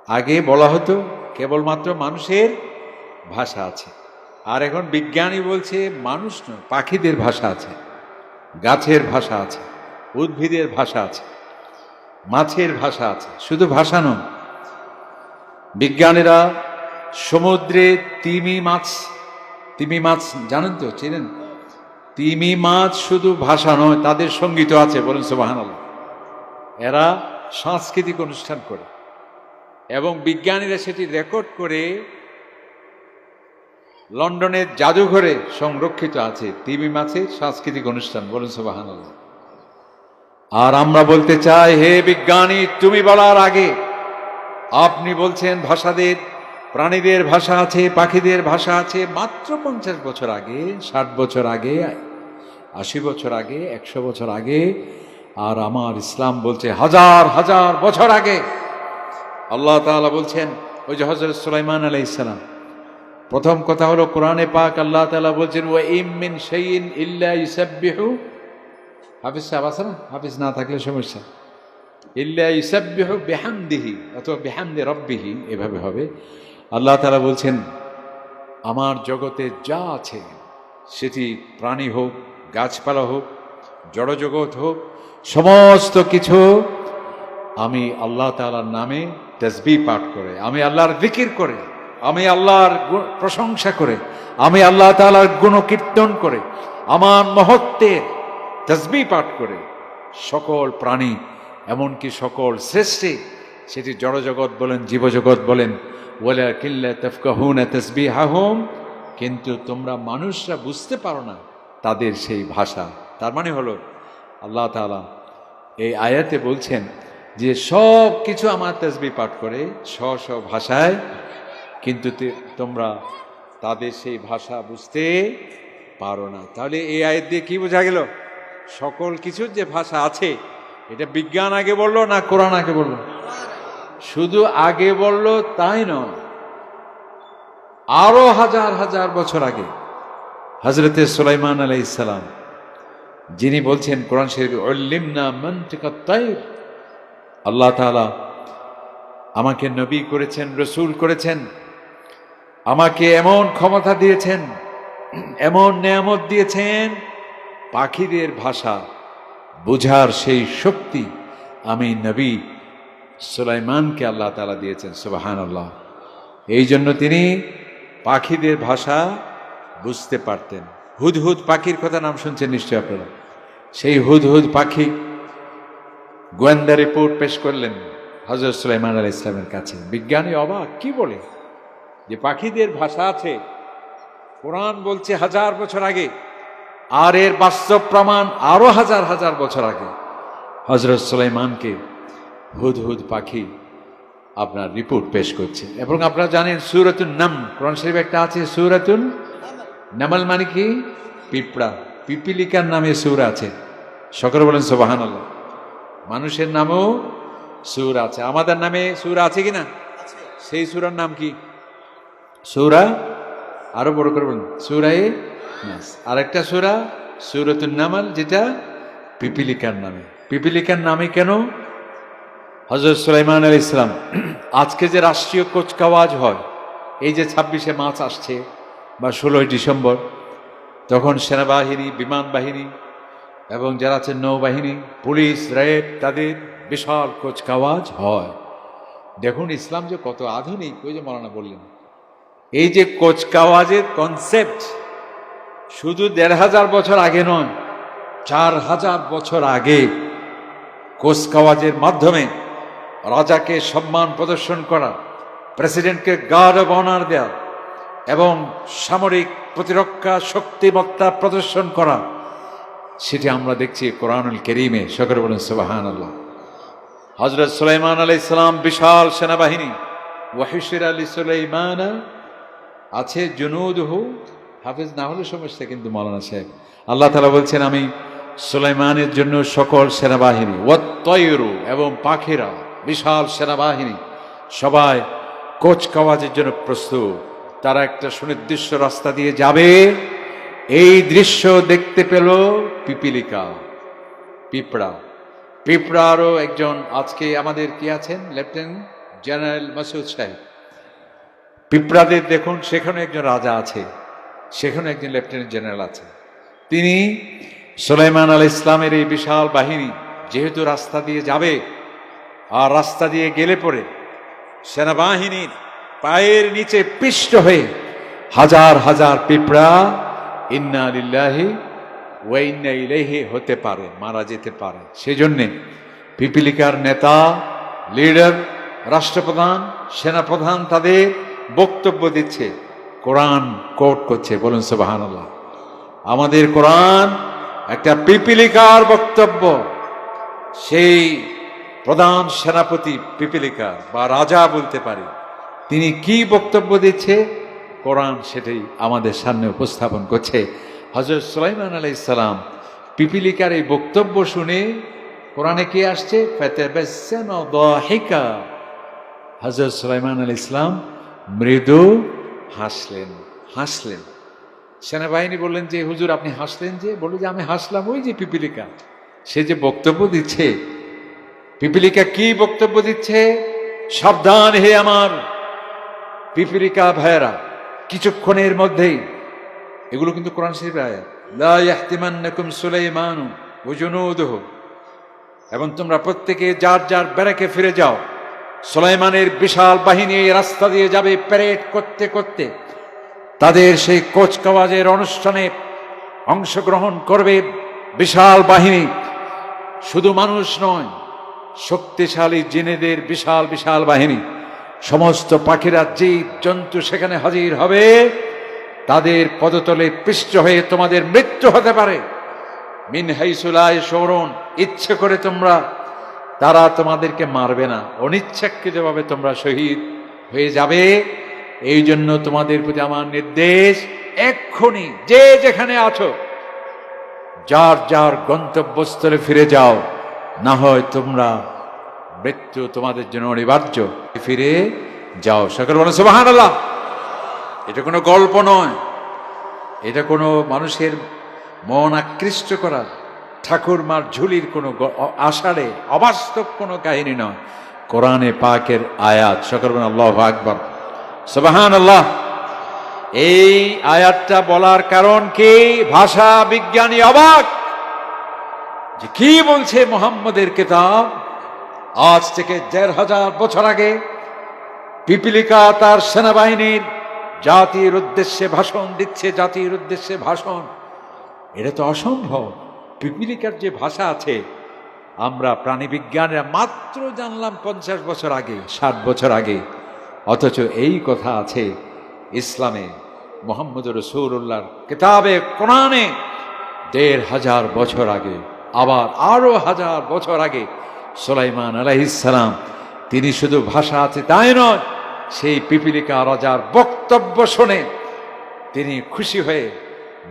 আগে বলা হতো কেবলমাত্র মানুষের ভাষা আছে, আর এখন বিজ্ঞানী বলছে মানুষ নয়, পাখিদের ভাষা আছে, গাছের ভাষা আছে, উদ্ভিদের ভাষা আছে, মাছের ভাষা আছে। শুধু ভাষা নয়, বিজ্ঞানীরা সমুদ্রে তিমি মাছ জানেন তো, চেনেন? তিমি মাছ শুধু ভাষা নয়, তাদের সঙ্গীত আছে, বলেন সুবহানাল্লাহ। এরা সাংস্কৃতিক অনুষ্ঠান করে এবং বিজ্ঞানীরা সেটি রেকর্ড করে লন্ডনের জাদুঘরে সংরক্ষিত আছে, তিমি মাছের সাংস্কৃতিক অনুষ্ঠান, বলেন সুবহানাল্লাহ। আর আমরা বলতে চাই, হে বিজ্ঞানী, তুমি বলার আগে আপনি বলছেন ভাষাদের, প্রাণীদের ভাষা আছে, পাখিদের ভাষা আছে, মাত্র 50 বছর আগে, 60 বছর আগে, 80 বছর আগে, 100 বছর আগে, আর আমার ইসলাম বলছে হাজার হাজার বছর আগে। আল্লাহ তাআলা বলছেন, ওই যে হযরত সুলাইমান আলাইহিস সালাম, প্রথম কথা হলো কোরআনে পাক আল্লাহ তাআলা বলছেন, ওয়া ইম মিন শাইইন ইল্লা ইউসাব্বিহু, হাফিজ সাহেব আছে না? হাফিজ না থাকলে সমস্যা। ইল্লা ইউসাব্বিহু বিহামদিহি অথবা বিহামদি রাব্বিহি, এভাবে হবে। আল্লাহ তাআলা বলছেন, আমার জগতে যা আছে, সেটি প্রাণী হোক, গাছপালা হোক, জড়জগৎ হোক, সমস্ত কিছু আমি আল্লাহ তাআলার নামে তাসবিহ পাঠ করে, আমি আল্লাহর জিকির করে, আমি আল্লাহর প্রশংসা করে, আমি আল্লাহ তাআলার গুণকীর্তন করে, আমার মহত্বের তাসবিহ পাঠ করে সকল প্রাণী এমনকি সকল সৃষ্টি, সেটি জড়জগৎ বলেন জীবজগৎ বলেন, ওয়ালাকিল্লা তাফকাহুনা তাসবিহাহুম, কিন্তু তোমরা মানুষরা বুঝতে পারো না তাদের সেই ভাষা। তার মানে হলো আল্লাহ তাআলা এই আয়াতে বলছেন যে সব কিছু আমার তাসবিহ পাঠ করে স্ব ভাষায়, কিন্তু তোমরা তাদের সেই ভাষা বুঝতে পারো না। তাহলে এই আয়াত দিয়ে কি বোঝা গেল? সকল কিছুর যে ভাষা আছে, এটা বিজ্ঞান আগে বললো না কোরআন আগে বললো? শুধু আগে বললো তাই নয়, আরো হাজার হাজার বছর আগে হযরতে সুলাইমান আলাইহিস সালাম, যিনি বলছেন কোরআন শরীফে উল্লিমনা মানতিকাত তায়র, আল্লাহ তাআলা আমাকে নবী করেছেন, রসূল করেছেন, আমাকে এমন ক্ষমতা দিয়েছেন, এমন নেয়ামত দিয়েছেন, পাখিদের ভাষা বুঝার সেই শক্তি আমি নবী সুলাইমানকে আল্লাহ তাআলা দিয়েছেন। সুবহানাল্লাহ। এই জন্য তিনি পাখিদের ভাষা বুঝতে পারতেন। হুদহুদ পাখির কথা নাম শুনছেন নিশ্চয় আপনারা। সেই হুদহুদ পাখি গোয়েন্দা রিপোর্ট পেশ করলেন হযরত সুলাইমান আলাইহিস সালামের কাছে। বিজ্ঞানী অবাক, কি বলে যে পাখিদের ভাষা আছে, কোরআন বলছে হাজার বছর আগে, আর এর বাস্তব প্রমাণ আরো হাজার হাজার বছর আগে হযরত সুলাইমানকে হুদহুদ পাখি আপনার রিপোর্ট পেশ করছে। এবং আপনারা জানেন সূরাতুন নামল, কোরআন শরীফে একটা আছে সূরাতুন নামল, মানে কি? পিঁপড়া, পিপিলিকার নামে সূরা আছে। সকলে বলেন সুবহানাল্লাহ। মানুষের নামেও সূরা আছে, আমাদের নামে সূরা আছে কিনা? সেই সূরার নাম কি? সূরা, আরো বড় করে বলুন, সূরায়ে নাস। আর একটা সূরা সূরাতুন নামল, যেটা পিপিলিকার নামে। পিপিলিকার নামে কেন? হযরত সুলাইমান আলাইহিস সালাম, আজকে যে রাষ্ট্রীয় কুচকাওয়াজ হয়, এই যে 26শে মার্চ আসছে বা 16ই ডিসেম্বর, তখন সেনাবাহিনী, বিমান বাহিনী এবং যারা আছে নৌবাহিনী, পুলিশ, র্যাব, তাদের বিশাল কুচকাওয়াজ হয়। দেখুন ইসলাম যে কত আধুনিক। ওই যে মাওলানা বললেন, এই যে কুচকাওয়াজের কনসেপ্ট শুধু 1500 বছর আগে নয়, 4000 বছর আগে কুচকাওয়াজের মাধ্যমে রাজাকে সম্মান প্রদর্শন করা, প্রেসিডেন্টকে গার্ড অব অনার দেওয়া এবং সামরিক প্রতিরক্ষা শক্তিমত্তা প্রদর্শন করা, সেটি আমরা দেখছি কোরআনুল কারীমে। সকলে বলেন সুবহানাল্লাহ। হযরত সুলাইমান আলাইহিস সালাম বিশাল সেনাবাহিনী, ওয়াহিশিরা লিসুলাইমান আছে জুনুদহু, হাফেজ না হলে সমস্যা কিন্তু মাওলানা সাহেব। আল্লাহ তাআলা বলছেন আমি সুলাইমানের জন্য সকল সেনাবাহিনী, ওয়াত-তায়রু, এবং পাখিরা, বিশাল সেনাবাহিনী, সবাই কুচকাওয়াজের জন্য প্রস্তুত। তারা একটা সুনির্দিষ্ট রাস্তা দিয়ে যাবে। এই দৃশ্য দেখতে পেল পিপিলিকা, পিঁপড়া। পিঁপড়ারও একজন আজকে আমাদের কি আছেন, লেফটেন্যান্ট জেনারেল মাসুদ সাহেব। পিঁপড়াদের দেখুন, সেখানে একজন রাজা আছে, সেখানে একজন লেফটেন্যান্ট জেনারেল আছে। তিনি সুলাইমান আলাইহিস সালামের এই বিশাল বাহিনী যেহেতু রাস্তা দিয়ে যাবে, আর রাস্তা দিয়ে গেলে পরে সেনাবাহিনীর পায়ের নিচে পিষ্ট হয়ে হাজার হাজার পিঁপড়া ইন্না লিল্লাহি ওয়া ইন্না ইলাইহি হতে পারে, মারা যেতে পারে। সেজন্যে পিপিলিকার নেতা, লিডার, রাষ্ট্রপ্রধান, সেনাপ্রধান তাদের বক্তব্য দিচ্ছে, কোরআন কোট করছে। বলুন সুবহানাল্লাহ। আমাদের কোরআন একটা পিপিলিকার বক্তব্য। সেই প্রধান সেনাপতি পিপিলিকা বা রাজা বলতে পারি, তিনি কি বক্তব্য দিচ্ছে, কোরআন সেটাই আমাদের সামনে উপস্থাপন করছে। হযরত সুলাইমান আলাইহিস সালাম পিপিলিকার এই বক্তব্য শুনে, কোরআনে কি আসছে, ফাতাবাসসামা দাহিকা, হযরত সুলাইমান আলাইহিস সালাম মৃদু হাসলেন। হাসলেন। সেনাবাহিনী বললেন যে হুজুর আপনি হাসলেন যে? বলল যে আমি হাসলাম, ওই যে পিপিলিকা, সে যে বক্তব্য দিচ্ছে। পিপিলিকা কি বক্তব্য দিচ্ছে? সাবধান হে আমার পিপিলিকা ভাইয়েরা, কিছুক্ষণের মধ্যেই, এগুলো কিন্তু কোরআন শরীফের আয়াত, লা ইয়াহতিমান্নাকুম সুলাইমানু ওয়া জুনুদুহু, এবং তোমরা প্রত্যেকে যার যার ব্যারাকে ফিরে যাও। সুলাইমানের বিশাল বাহিনী এই রাস্তা দিয়ে যাবে প্যারেড করতে করতে, তাদের সেই কুচকাওয়াজের অনুষ্ঠানে অংশগ্রহণ করবে বিশাল বাহিনী। শুধু মানুষ নয়, শক্তিশালী জিনেদের বিশাল বিশাল বাহিনী, সমস্ত পাখিরা জীব জন্তু সেখানে হাজির হবে, তাদের পদতলে পিষ্ট হয়ে তোমাদের মৃত্যু হতে পারে। মিন হাইসু লা ইয়াশউরুন, ইচ্ছে করে তোমরা, তারা তোমাদেরকে মারবে না, অনিচ্ছাকৃতভাবে তোমরা শহীদ হয়ে যাবে। এই জন্য তোমাদের প্রতি আমার নির্দেশ, এক্ষুনি যে যেখানে আছো যার যার গন্তব্যস্থলে ফিরে যাও, না হয় তোমরা মৃত্যু তোমাদের জন্য অনিবার্য। ফিরে যাও। সকল বলেন সুবহানাল্লাহ। এটা কোনো গল্প নয়, এটা কোনো মানুষের মন আকৃষ্ট করার ঠাকুরমার ঝুলির কোনো আষাঢ়ে অবাস্তব কোনো কাহিনী নয়, কোরআনে পাকের আয়াত। সকল বলেন আল্লাহু আকবার, সুবহানাল্লাহ। এই আয়াতটা বলার কারণ কি? ভাষা বিজ্ঞানী অবাক যে কি বলছে মুহাম্মদের কিতাব। আজ থেকে ১৫০০ বছর আগে পিপিলিকা তার সেনাবাহিনীর জাতির উদ্দেশ্যে ভাষণ দিচ্ছে, জাতির উদ্দেশ্যে ভাষণ। এটা তো অসম্ভব। পিপিলিকার যে ভাষা আছে আমরা প্রাণীবিজ্ঞানীরা মাত্র জানলাম ৫০ বছর আগে, ৬০ বছর আগে, অথচ এই কথা আছে ইসলামে মুহাম্মদ রাসূলুল্লাহর কিতাবে কোরআনে ১৫০০ বছর আগে। আবার আরো ১০০০ বছর আগে সুলাইমান আলাইহিস সালাম, তিনি শুধু ভাষা আছে তাই নয়, সেই পিপিলিকা রাজার বক্তব্য শুনে তিনি খুশি হয়ে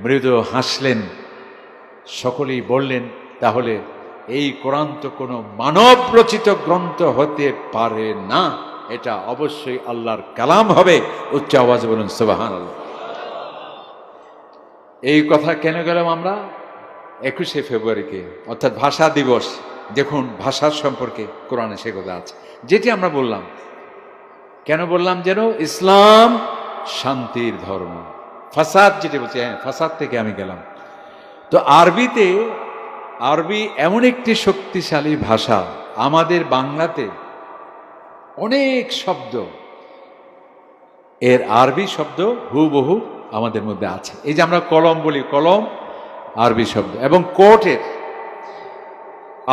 মৃদু হাসলেন। সকলেই বললেন, তাহলে এই কোরআন তো কোনো মানব রচিত গ্রন্থ হতে পারে না, এটা অবশ্যই আল্লাহর কালাম হবে। উচ্চ আওয়াজে বলুন সুবহানাল্লাহ। এই কথা কেন গেলাম আমরা ২১শে ফেব্রুয়ারিকে, অর্থাৎ ভাষা দিবস। দেখুন ভাষার সম্পর্কে কোরআনে সে কথা আছে, যেটি আমরা বললাম। কেন বললাম? যেন ইসলাম শান্তির ধর্ম। ফাসাদ যেটি বলছে, হ্যাঁ ফাসাদ থেকে আমি গেলাম। তো আরবি এমন একটি শক্তিশালী ভাষা, আমাদের বাংলাতে অনেক শব্দ এর আরবি শব্দ হুবহু আমাদের মধ্যে আছে। এই যে আমরা কলম বলি, কলম আরবি শব্দ। এবং কোর্টের,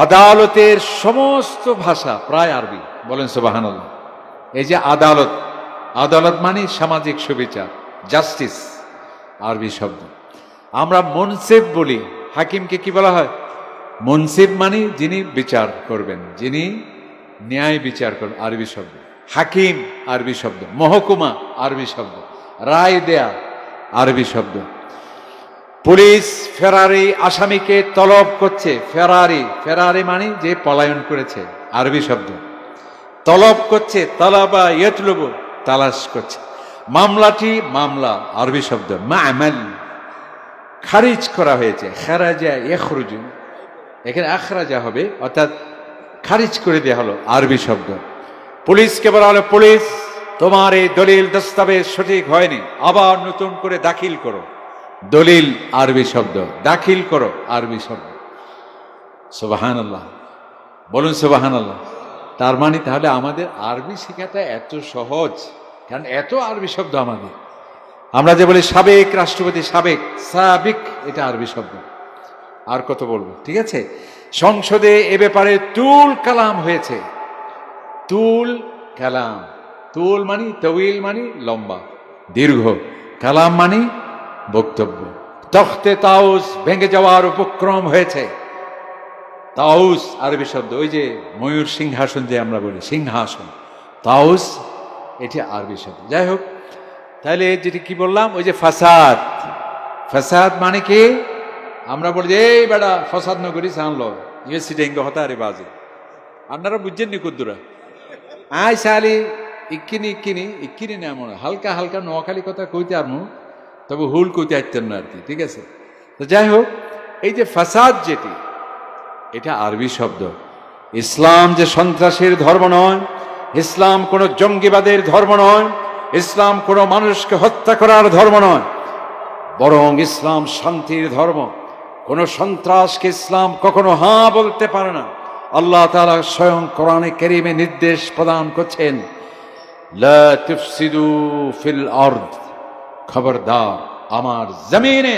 আদালতের সমস্ত ভাষা প্রায় আরবি। বলেন সুবহানাল্লাহ। এই যে আদালত, আদালত মানে সামাজিক সুবিচার, জাস্টিস, আরবি শব্দ। আমরা মুনসিফ বলি, হাকিমকে কি বলা হয়? মুনসিফ মানে যিনি বিচার করবেন, যিনি ন্যায় বিচার করবেন, আরবি শব্দ। হাকিম আরবি শব্দ। মহকুমা আরবি শব্দ। রায় দেয়া আরবি শব্দ। পুলিশ ফেরারি আসামিকে তলব করছে, ফেরারি মানে যে পলায়ন করেছে, আরবি শব্দ। তলব করছে, তালাবা ইয়াতলুবু, তালাশ করছে। মামলাটি মামলা, আরবি শব্দ। মা'মাল, খারিজ করা হয়েছে, খারাজা ইয়াখরুজু, এখানে আখরাজা হবে, অর্থাৎ খারিজ করে দেওয়া হলো, আরবি শব্দ। পুলিশকে বলা হলো, পুলিশ তোমার এই দলিল দস্তাবেজ সঠিক হয়নি, আবার নতুন করে দাখিল করো। দলিল আরবি শব্দ, দাখিল করো আরবি শব্দ। সুবহানাল্লাহ, বলুন সুবহানাল্লাহ। তার মানে তাহলে আমাদের আরবি শেখাটা এত সহজ, কারণ এত আরবি শব্দ আমাদের। আমরা যে বলি সাবেক রাষ্ট্রপতি, সাবিক, এটা আরবি শব্দ। আর কত বলবো, ঠিক আছে। সংসদে এ ব্যাপারে তুল কালাম হয়েছে। তুল কালাম, তুল মানি তউইল মানি লম্বা দীর্ঘ, কালাম মানি বক্তব্য। তখতে তাউস ভেঙে যাওয়ার উপক্রম হয়েছে। তাউস আরবি শব্দ, ওই যে ময়ূর সিংহাসন যে আমরা বলি, সিংহাসন, তাউস এটি আরবি শব্দ। যাই হোক, তাহলে যেটি কি বললাম, ওই যে ফাসাদ, ফাসাদ মানে কি? আমরা বলি যে এই বেড়া ফসাদ নগরী জানলো ইউনিভার্সিটি এঙ্গ হতা রে বাজে, আপনারা বুঝছেন নি কুদ্দুরা? আয় সালি ইক্কিনি না, মনে হালকা হালকা নোয়াখালী কথা কইতে আরমু, তবে হুল কইতে আসতেন না আর কি, ঠিক আছে। তো যাই হোক, এই যে ফাসাদ যেটি, এটা আরবি শব্দ। ইসলাম যে সন্ত্রাসের ধর্ম নয়, ইসলাম কোনো জঙ্গিবাদের ধর্ম নয়, ইসলাম কোনো মানুষকে হত্যা করার ধর্ম নয়, বরং ইসলাম শান্তির ধর্ম। কোনো সন্ত্রাসকে ইসলাম কখনো হাঁ বলতে পারে না। আল্লাহ তাআলা স্বয়ং কোরআনে কারীমে নির্দেশ প্রদান করছেন, লা তুফসিদু ফিল আরদ, খবরদার আমার জমিনে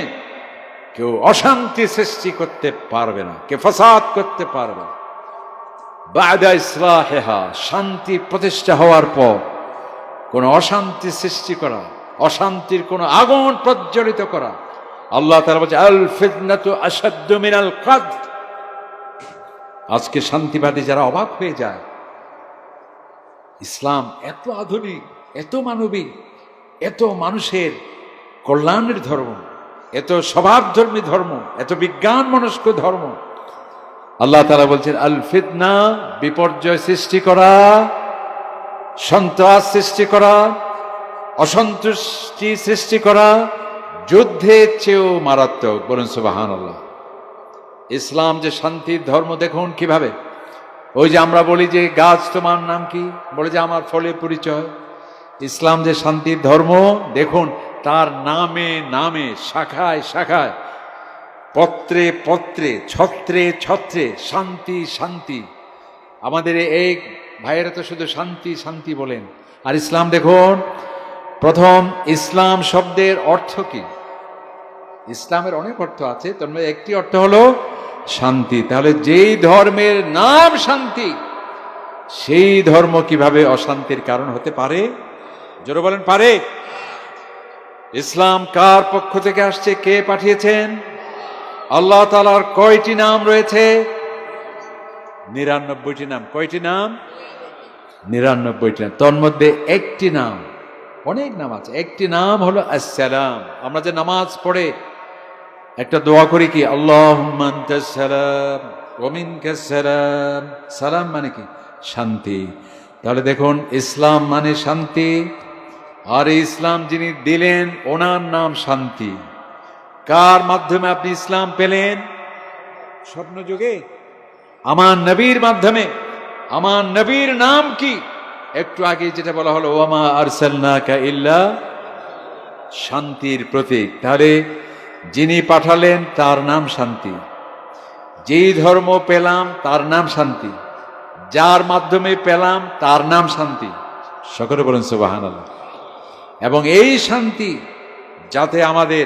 কেউ অশান্তি সৃষ্টি করতে পারবে না, কেউ ফাসাদ করতে পারবে না। বা'দা ইসলাহিহা, শান্তি প্রতিষ্ঠা হওয়ার পর কোন অশান্তি সৃষ্টি করা, অশান্তির কোন আগুন প্রজ্বলিত করা। আল্লাহ তাআলা বলছে আল ফিতনাতু আশাদ্দু মিনাল কতল। আজকে শান্তিবাদী যারা অবাক হয়ে যায়, ইসলাম এত আধুনিক, এত মানবিক, এত মানুষের কল্যাণের ধর্ম, এত স্বভাবধর্মী ধর্ম, এত বিজ্ঞান মনস্ক ধর্ম। আল্লাহ তাআলা বলছেন আল ফিতনা, বিপর্যয় সৃষ্টি করা, সন্ত্রাস সৃষ্টি করা, অসন্তুষ্টি সৃষ্টি করা যুদ্ধের চেয়েও মারাত্মক। বলুন সুবহানাল্লাহ। ইসলাম যে শান্তির ধর্ম, দেখুন কিভাবে। ওই যে আমরা বলি যে গাছ তোমার নাম কি, বলে যে আমার ফলে পরিচয়। ইসলাম যে শান্তির ধর্ম, দেখুন তার নামে নামে, শাখায় শাখায়, পত্রে পত্রে, ছত্রে ছত্রে শান্তি শান্তি। আমাদের এই ভাইয়েরা তো শুধু শান্তি শান্তি বলেন, আর ইসলাম দেখুন, প্রথম ইসলাম শব্দের অর্থ কি? ইসলামের অনেক অর্থ আছে, তার মধ্যে একটি অর্থ হলো শান্তি। তাহলে যেই ধর্মের নাম শান্তি, সেই ধর্ম কিভাবে অশান্তির কারণ হতে পারে? জোরে বলেন, পারে? ইসলাম কার পক্ষ থেকে আসছে, কে পাঠিয়েছেন? আল্লাহ তাআলার কয়টি নাম রয়েছে? 99টি নাম। কয়টি নাম? 99টি নাম। তোর মধ্যে একটি নাম, অনেক নাম আছে, একটি নাম হলো আসসালাম। আমরা যে নামাজ পড়ে একটা দোয়া করি কি, আল্লাহুম্মা আনতাস সালাম ওয়া মিনকাস সালাম। সালাম মানে কি? শান্তি। তাহলে দেখুন ইসলাম মানে শান্তি, আর ইসলাম যিনি দিলেন ওনার নাম শান্তি। কার মাধ্যমে আপনি ইসলাম পেলেন? স্বপ্ন যুগে আমার নবীর মাধ্যমে। আমার নবীর নাম কি? একটু আগে যেটা বলা হলো, ওয়ামা আরসালনাকা ইল্লা, শান্তির প্রতীক। তাহলে যিনি পাঠালেন তার নাম শান্তি, যেই ধর্ম পেলাম তার নাম শান্তি, যার মাধ্যমে পেলাম তার নাম শান্তি। সকলে বলেন সুবহানাল্লাহ। এবং এই শান্তি যাতে আমাদের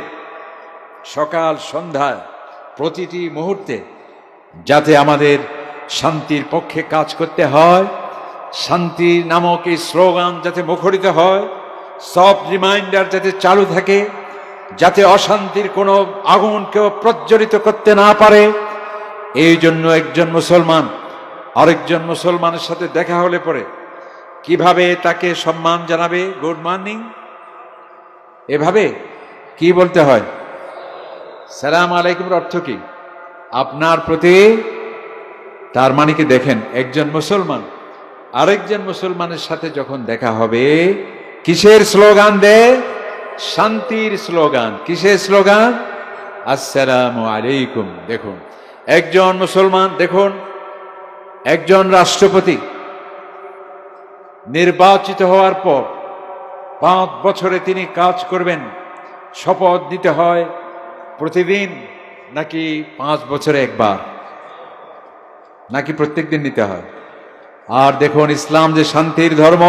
সকাল সন্ধ্যায় প্রতিটি মুহূর্তে যাতে আমাদের শান্তির পক্ষে কাজ করতে হয়, শান্তি নামক এই স্লোগান যাতে মুখরিত হয়, সফট রিমাইন্ডার যাতে চালু থাকে, যাতে অশান্তির কোনো আগুন কেউ প্রজ্বলিত করতে না পারে। এই জন্য একজন মুসলমান আরেকজন মুসলমানের সাথে দেখা হলে পরে কিভাবে তাকে সম্মান জানাবে? গুড মর্নিং, এভাবে কি বলতে হয়? সালাম আলাইকুমের অর্থ কি? আপনার প্রতি। তার মানে কি দেখেন, একজন মুসলমান আরেকজন মুসলমানের সাথে যখন দেখা হবে, কিসের স্লোগান দেয়? শান্তির স্লোগান। কিসের স্লোগান? আসসালামু আলাইকুম। দেখুন একজন মুসলমান, দেখুন একজন রাষ্ট্রপতি নির্বাচিত হওয়ার পর 5 বছরে তিনি কাজ করবেন, শপথ নিতে হয় প্রতিদিন নাকি 5 বছরে একবার, নাকি প্রত্যেক দিন নিতে হয়? আর দেখুন ইসলাম যে শান্তির ধর্ম,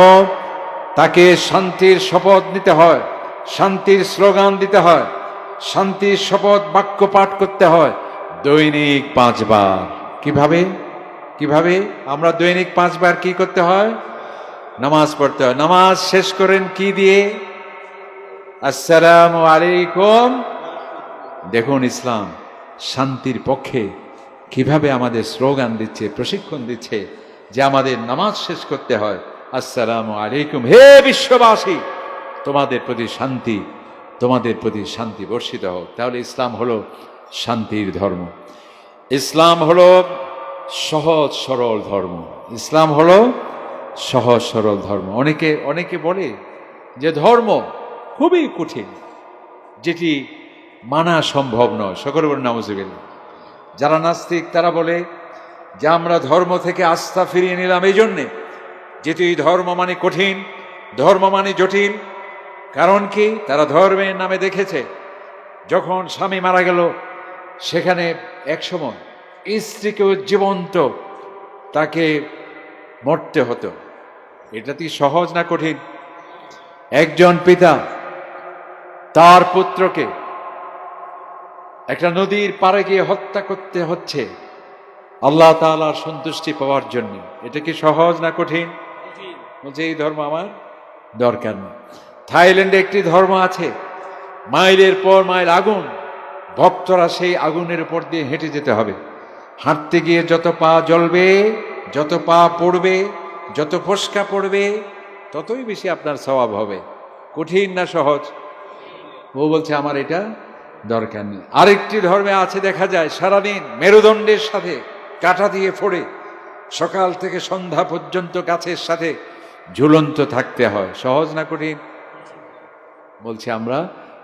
তাকে শান্তির শপথ নিতে হয়, শান্তির স্লোগান দিতে হয়, শান্তির শপথ বাক্য পাঠ করতে হয় দৈনিক 5 বার। কিভাবে? কিভাবে? আমরা দৈনিক 5 বার কি করতে হয়? নামাজ পড়তে হয়। নামাজ শেষ করেন কি দিয়ে? আসসালামু আলাইকুম। দেখুন ইসলাম শান্তির পক্ষে কিভাবে আমাদের স্লোগান দিচ্ছে, প্রশিক্ষণ দিচ্ছে যে আমাদের নামাজ শেষ করতে হয় আসসালামু আলাইকুম, হে বিশ্ববাসী তোমাদের প্রতি শান্তি, তোমাদের প্রতি শান্তি বর্ষিত হোক। তাহলে ইসলাম হলো শান্তির ধর্ম। ইসলাম হলো সহজ সরল ধর্ম। ইসলাম হলো সহজ সরল ধর্ম। অনেকে বলে যে ধর্ম খুবই কঠিন, যেটি মানা সম্ভব নয়। সকলে বলেন নাউজুবিল্লাহ। যারা নাস্তিক তারা বলে যে আমরা ধর্ম থেকে আস্থা ফিরিয়ে নিলাম এই জন্যে, যেহেতু এই ধর্ম মানে কঠিন, ধর্ম মানে জটিল। কারণ কি? তারা ধর্মের নামে দেখেছে যখন স্বামী মারা গেল, সেখানে একসময় স্ত্রীকেও জীবন্ত তাকে মরতে হতো। এটা কি সহজ না কঠিন? একজন পিতা তার পুত্রকে একটা নদীর পাড়ে গিয়ে হত্যা করতে হচ্ছে, আল্লাহ তাআলার সন্তুষ্টি পাওয়ার জন্য। এটা কি সহজ না কঠিন? বলছে এই ধর্ম আমার দরকার নেই। থাইল্যান্ডে একটি ধর্ম আছে, মাইলের পর মাইল আগুন, ভক্তরা সেই আগুনের উপর দিয়ে হেঁটে যেতে হবে। হাঁটতে গিয়ে যত পা জ্বলবে, যত পা পড়বে, যত ফোসকা পড়বে, ততই বেশি আপনার সওয়াব হবে। কঠিন না সহজ? ও বলছে আমার এটা দরকার নেই। আরেকটি ধর্মে আছে, দেখা যায় সারাদিন মেরুদণ্ডের সাথে কাঁটা দিয়ে ফোড়ে সকাল থেকে সন্ধ্যা পর্যন্ত গাছের সাথে ঝুলন্ত থাকতে হয়। সহজ না কঠিন? বলছে আমরা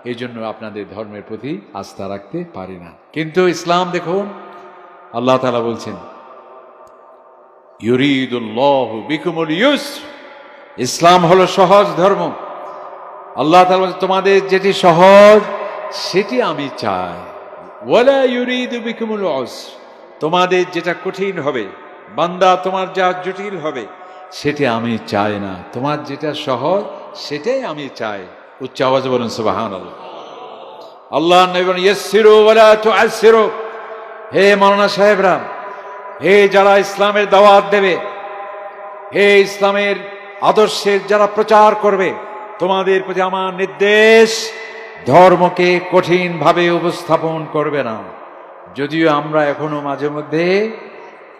এই জন্য আপনাদের ধর্মের প্রতি আস্থা রাখতে পারি না। কিন্তু ইসলাম দেখুন, আল্লাহ তাআলা বলছেন ইউরিদুল্লাহু বিকুমুল ইউসর, ইসলাম হলো সহজ ধর্ম। আল্লাহ তাআলা বলছেন তোমাদের যেটি সহজ সেটি আমি চাই। ওয়ালা ইউরিদু বিকুমুল উসর, তোমাদের যেটা কঠিন হবে, বান্দা তোমার যা জটিল হবে সেটি আমি চাই না, তোমার যেটা সহজ সেটাই আমি চাই। উচ্চ আওয়াজে বলুন সুবহানাল্লাহ। আল্লাহ নবী বলেন ইয়াসসিরু ওয়ালা তুআসসিরু, হে মাওলানা সাহেবরা, হে যারা ইসলামের দাওয়াত দেবে, হে ইসলামের আদর্শের যারা প্রচার করবে, তোমাদের প্রতি আমার নির্দেশ, ধর্মকে কঠিন ভাবে উপস্থাপন করবে না। যদিও আমরা এখনো মাঝে মধ্যে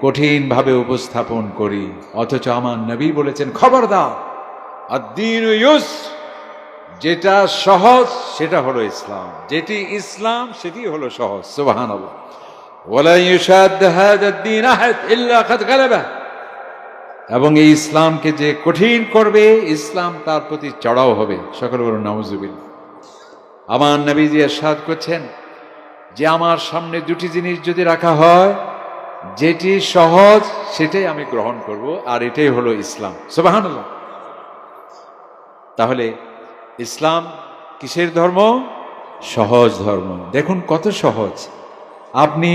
কঠিন ভাবে উপস্থাপন করি, অথচ আমার নবী বলেছেন খবরদার, আদ-দীনু ইউসর, যেটা সহজ সেটা হলো ইসলাম, যেটি ইসলাম সেটি হলো সহজ। সুবহানাল্লাহ। ওয়ালা ইউশাদ্দ হাযা আদ-দীন আহাদ ইল্লা কাদ গালাবাহ, এবং এই ইসলামকে যে কঠিন করবে ইসলাম তার প্রতি চড়াও হবে। সকলে বলুন নাউজুবিল্লাহ। আমার নবীজি ইরশাদ করছেন যে আমার সামনে দুটি জিনিস যদি রাখা হয়, যেটি সহজ সেটাই আমি গ্রহণ করব, আর এটাই হলো ইসলাম। সুবহানাল্লাহ। তাহলে ইসলাম কিসের ধর্ম? সহজ ধর্ম। দেখুন কত সহজ। আপনি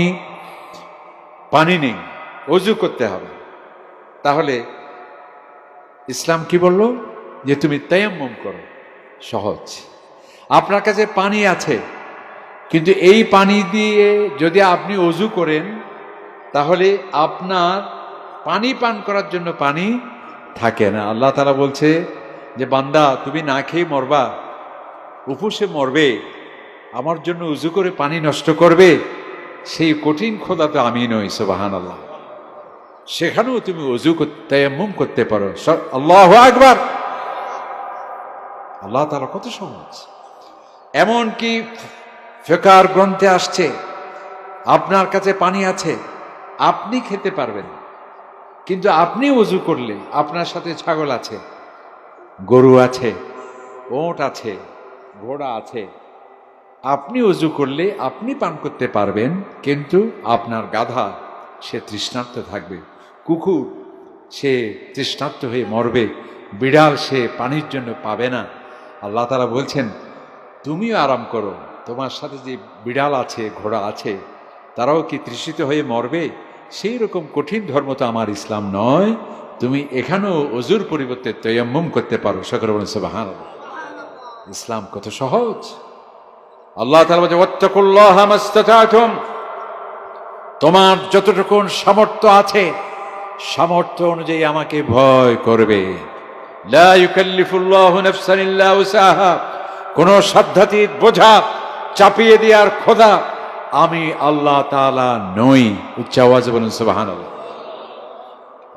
পানি নেই, ওযু করতে হবে, তাহলে ইসলাম কি বলল? যে তুমি তায়াম্মুম করো। সহজ। আপনার কাছে পানি আছে, কিন্তু এই পানি দিয়ে যদি আপনি ওযু করেন তাহলে আপনার পানি পান করার জন্য পানি থাকে না। আল্লাহ তাআলা বলছে যে বান্দা তুমি না খেয়ে মরবা, উপসে মরবে, আমার জন্য উযু করে পানি নষ্ট করবে, সেই কঠিন খোদা তো আমি নই। সুবহানাল্লাহ। সেখানেও তুমি ওযু তায়াম্মুম করতে পারো। আল্লাহু আকবার। আল্লাহ তাআলা কত সহজ। এমন কি ফিকহ গ্রন্থে আসছে, আপনার কাছে পানি আছে, আপনি খেতে পারবেন, কিন্তু আপনি ওযু করলে আপনার সাথে ছাগল আছে, গরু আছে, ওট আছে, ঘোড়া আছে, আপনি ওযু করলে আপনি পান করতে পারবেন, কিন্তু আপনার গাধা সে তৃষ্ণার্ত থাকবে, কুকুর সে তৃষ্ণার্ত হয়ে মরবে, বিড়াল সে পানির জন্য পাবে না। আল্লাহ তাআলা বলছেন তুমিও আরাম করো, তোমার সাথে যে বিড়াল আছে, ঘোড়া আছে, তারাও কি তৃষিত হয়ে মরবে? সেই রকম কঠিন ধর্ম তো আমার ইসলাম নয়। তুমি এখানেও ওযুর পরিবর্তে তায়াম্মুম করতে পারো। সকলে বলেন সুবহানাল্লাহ। ইসলাম কত সহজ। আল্লাহ তাআলা বলেন ওয়াত্তাকুল্লাহা মাসতাতা'তুম, তোমার যতটুকু সামর্থ্য আছে সামর্থ্য অনুযায়ী আমাকে ভয় করবে। লা ইউকাল্লিফুল্লাহু নাফসান ইল্লা উসাহা, কোন সাধ্যাতীত বোঝা চাপিয়ে দেওয়ার খোদা আমি আল্লাহ তাআলা নই। উচ্চ আওয়াজে বলুন সুবহানাল্লাহ।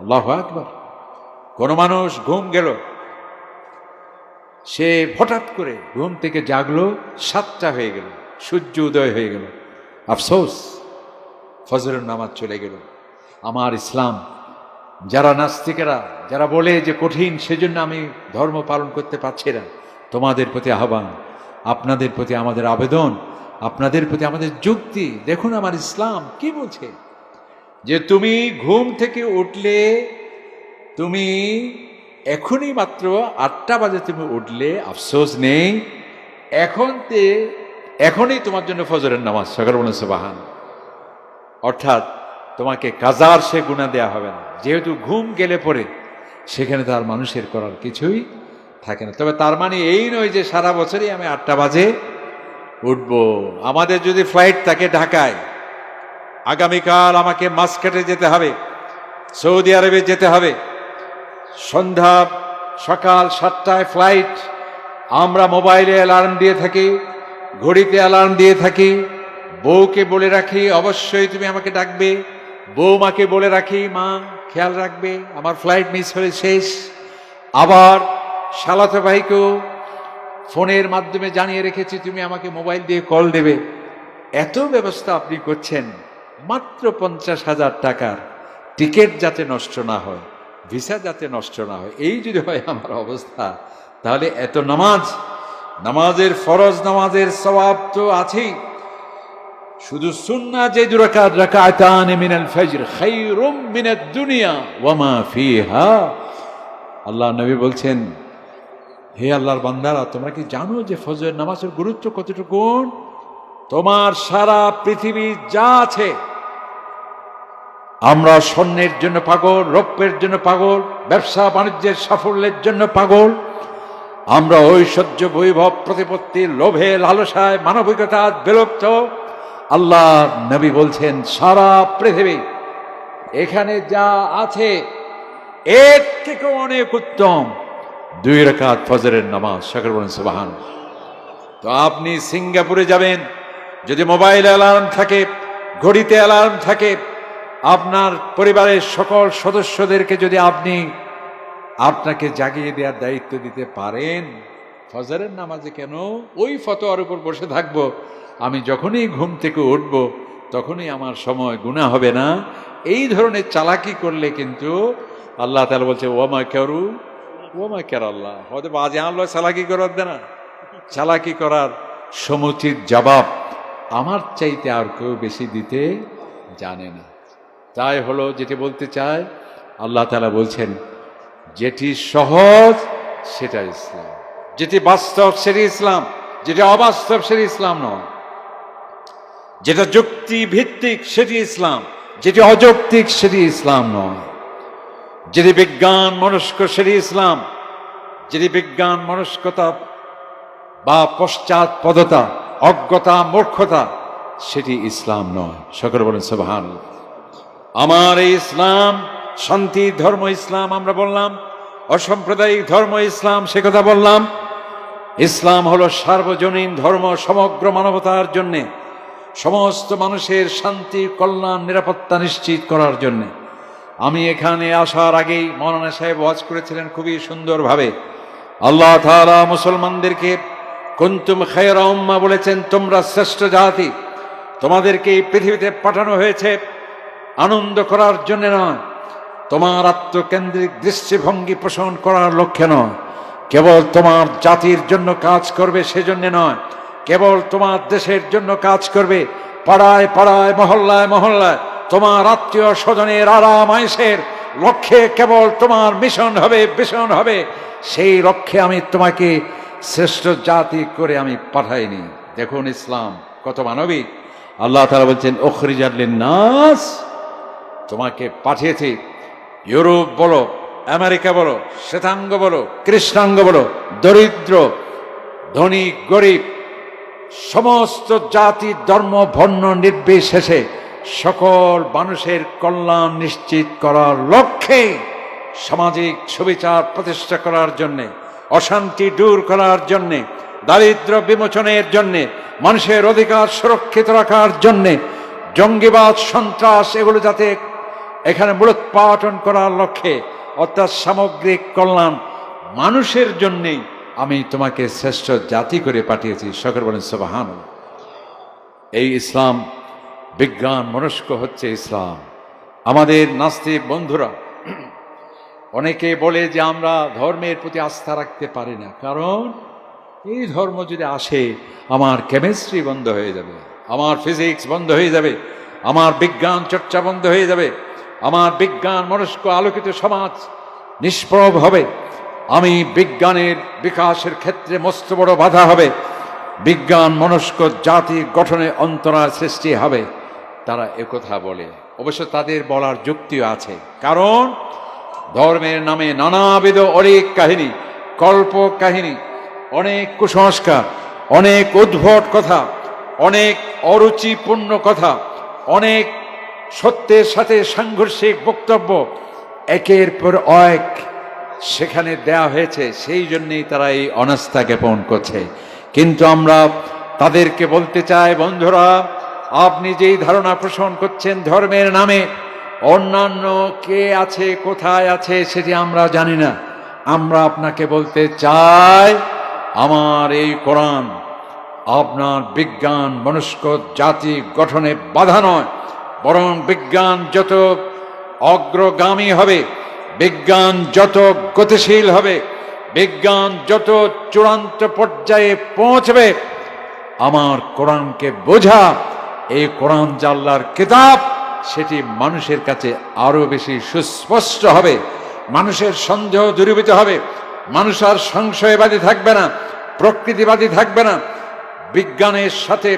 আল্লাহু আকবার। কোন মানুষ ঘুম গেল, সে হঠাৎ করে ঘুম থেকে জাগলো, 7টা হয়ে গেল, সূর্য উদয় হয়ে গেল, আফসোস, ফজরের নামাজ চলে গেল। আমার ইসলাম, যারা নাস্তিকেরা, যারা বলে যে কঠিন সেজন্য আমি ধর্ম পালন করতে পারছি না, তোমাদের প্রতি আহ্বান, আপনাদের প্রতি আমাদের আবেদন, আপনাদের প্রতি আমাদের যুক্তি। দেখুন আমার ইসলাম কি বলছে, যে তুমি ঘুম থেকে উঠলে, তুমি এখনই মাত্র 8টা বাজে তুমি উঠলে, আফসোস নেই, এখনই তোমার জন্য ফজরের নামাজ। সকাল বলেন সুবহান। অর্থাৎ তোমাকে কাজার সে গুনাহ দেয়া হবে না, যেহেতু ঘুম গেলে পরে সেখানে তার মানুষের করার কিছুই থাকে না। তবে তার মানে এই নয় যে সারা বছরই আমি 8টা বাজে উঠবো। আমাদের যদি ফ্লাইট থাকে ঢাকায়, আগামীকাল আমাকে মাস্কেটে যেতে হবে, সৌদি আরবে যেতে হবে, সন্ধ্যা সকাল 7টায় ফ্লাইট। আমরা মোবাইলে অ্যালার্ম দিয়ে থাকি, ঘড়িতে অ্যালার্ম দিয়ে থাকি। বউকে বলে রাখি অবশ্যই তুমি আমাকে ডাকবে, বৌমাকে বলে রাখি মা খেয়াল রাখবে, আমার ফ্লাইট মিস হলে শেষ। আবার শালাতো ভাইকেও ফোনের মাধ্যমে জানিয়ে রেখেছি তুমি আমাকে মোবাইল দিয়ে কল দেবে। এত ব্যবস্থা আপনি করছেন মাত্র 50,000 টাকার টিকিট যাতে নষ্ট না হয়, ভিসা যাতে নষ্ট না হয়। এই যদি হয় আমার অবস্থা, তাহলে এত নামাজের ফরজ নামাজের সওয়াব তো আছেই, শুধু সুন্নাহ যে 2 রাকাত রাকাতান মিনাল ফজর খায়রুম মিনাদ দুনিয়া ওয়া মা ফিহা। আল্লাহ নবী বলছেন, হে আল্লাহর বান্দারা, তোমরা কি জানো যে ফজরের নামাজের গুরুত্ব কতটুকু? তোমার সারা পৃথিবী যা আছে, আমরা স্বর্ণের জন্য পাগল, রৌপ্যের জন্য পাগল, ব্যবসা বাণিজ্যের সাফল্যের জন্য পাগল, আমরা ঐশ্বর্য বৈভব প্রতিপত্তির লোভে লালসায় মানবিকতা বিলুপ্ত। আল্লাহ নবী বলছেন সারা পৃথিবী এখানে যা আছে এর থেকে অনেক উত্তম 2 রাকাত ফজরের নামাজ। সকলে বলেন সুবহানাল্লাহ। তো আপনি সিঙ্গাপুরে যাবেন, যদি মোবাইল অ্যালার্ম থাকে, ঘড়িতে অ্যালার্ম থাকে, আপনার পরিবারের সকল সদস্যদেরকে যদি আপনি আপনাকে জাগিয়ে দেওয়ার দায়িত্ব দিতে পারেন, ফজরের নামাজে কেন ওই ফতোয়ার উপর বসে থাকবো? আমি যখনই ঘুম থেকে উঠবো তখনই আমার সময় গুনাহ হবে না। এই ধরনের চালাকি করলে কিন্তু আল্লাহ তাআলা বলছে ওয়ামা কারু ওয়ামা কার আল্লাহ, হয়তো বাজে আল্লাহ চালাকি করার দেয় না। চালাকি করার সমুচিত জবাব আমার চাইতে আর কেউ বেশি দিতে জানে না। তাই হলো যেটি বলতে চাই, আল্লাহ তাআলা বলছেন যেটি সহজ সেটা ইসলাম, যেটি বাস্তব সেটি ইসলাম, যেটা অবাস্তব সেটি ইসলাম নয়, যেটা যুক্তি ভিত্তিক সেটি ইসলাম, যেটি অযৌক্তিক সেটি ইসলাম নয়, যেটি বিজ্ঞান মনস্ক সেটি ইসলাম, যেটি বিজ্ঞান মনস্কতা বা পশ্চাৎপদতা, অজ্ঞতা, মূর্খতা সেটি ইসলাম নয়। সকলে বলেন সুবহানাল্লাহ। আমার এই ইসলাম শান্তির ধর্ম ইসলাম, আমরা বললাম অসাম্প্রদায়িক ধর্ম ইসলাম, সে কথা বললাম। ইসলাম হলো সার্বজনীন ধর্ম, সমগ্র মানবতার জন্যে, সমস্ত মানুষের শান্তি, কল্যাণ, নিরাপত্তা নিশ্চিত করার জন্যে। আমি এখানে আসার আগেই মৌলানা সাহেব ওয়াজ করেছিলেন খুবই সুন্দরভাবে। আল্লাহ তাআলা মুসলমানদেরকে কুনতুম খায়রা উম্মাহ বলেছেন, তোমরা শ্রেষ্ঠ জাতি, তোমাদেরকে এই পৃথিবীতে পাঠানো হয়েছে আনন্দ করার জন্য নয়, তোমার আত্মকেন্দ্রিক দৃষ্টিভঙ্গি পোষণ করার লক্ষ্যে নয়, কেবল তোমার জাতির জন্য কাজ করবে সেজন্য নয়, কেবল তোমার দেশের জন্য কাজ করবে, পাড়ায় পাড়ায়, মহল্লায় মহল্লায় তোমার আত্মীয় স্বজনের আরাম আয়েশের লক্ষ্যে কেবল তোমার মিশন হবে, ভিশন হবে। সেই লক্ষ্যে আমি তোমাকে শ্রেষ্ঠ জাতি করে আমি পাঠাইনি। দেখুন ইসলাম কত মানবিক। আল্লাহ তাআলা বলছেন উখরিজাত লিন-নাস, তোমাকে পাঠিয়েছি ইউরোপ বলো, আমেরিকা বলো, শ্বেতাঙ্গ বলো, কৃষ্ণাঙ্গ বলো, দরিদ্র ধনী গরিব, সমস্ত জাতি ধর্ম বর্ণ নির্বিশেষে সকল মানুষের কল্যাণ নিশ্চিত করার লক্ষ্যে, সামাজিক সুবিচার প্রতিষ্ঠা করার জন্যে, অশান্তি দূর করার জন্যে, দারিদ্র বিমোচনের জন্যে, মানুষের অধিকার সুরক্ষিত রাখার জন্যে, জঙ্গিবাদ সন্ত্রাস এগুলো যাতে এখানে মূলোৎপাটন করার লক্ষ্যে, অর্থাৎ সামগ্রিক কল্যাণ মানুষের জন্যেই আমি তোমাকে শ্রেষ্ঠ জাতি করে পাঠিয়েছি। সকলে বলেন সুবহানাল্লাহ। এই ইসলাম বিজ্ঞান মনস্ক হচ্ছে ইসলাম। আমাদের নাস্তিক বন্ধুরা অনেকে বলে যে আমরা ধর্মের প্রতি আস্থা রাখতে পারি না, কারণ এই ধর্ম যদি আসে আমার কেমিস্ট্রি বন্ধ হয়ে যাবে, আমার ফিজিক্স বন্ধ হয়ে যাবে, আমার বিজ্ঞান চর্চা বন্ধ হয়ে যাবে, আমার বিজ্ঞান মনস্ক আলোকিত সমাজ নিষ্প্রভ হবে, আমি বিজ্ঞানের বিকাশের ক্ষেত্রে মস্ত বড় বাধা হবে, বিজ্ঞান মনস্ক জাতি গঠনে অন্তরায় সৃষ্টি হবে। তারা একথা বলে, অবশ্য তাদের বলার যুক্তিও আছে, কারণ ধর্মের নামে নানাবিধ অনেক কাহিনী, কল্প কাহিনী, অনেক কুসংস্কার, অনেক উদ্ভট কথা, অনেক অরুচিপূর্ণ কথা, অনেক সত্যের সাথে সাংঘর্ষিক বক্তব্য একের পর এক সেখানে দেয়া হয়েছে, সেই জন্যই তারা এই অনাস্থা জ্ঞাপন করছে। কিন্তু আমরা তাদেরকে বলতে চাই, বন্ধুরা, আপনি যেই ধারণা পোষণ করছেন ধর্মের নামে, অন্যান্য কে আছে কোথায় আছে সেটি আমরা জানি না। আমরা আপনাকে বলতে চাই, আমার এই কোরআন আপনার বিজ্ঞান মনস্ক জাতি গঠনে বাধা নয়, বরং বিজ্ঞান যত অগ্রগামী হবে, বিজ্ঞান যত গতিশীল হবে, বিজ্ঞান যত চূড়ান্ত পর্যায়ে পৌঁছবে, আমার কোরআনকে বোঝা, এই কোরআন যে আল্লাহর কিতাব, সেটি মানুষের কাছে আরো বেশি সুস্পষ্ট হবে, মানুষের সন্দেহ দূরীভূত হবে, মানুষ আর সংশয়বাদী থাকবে না, প্রকৃতিবাদী থাকবে না। বিজ্ঞানের সাথে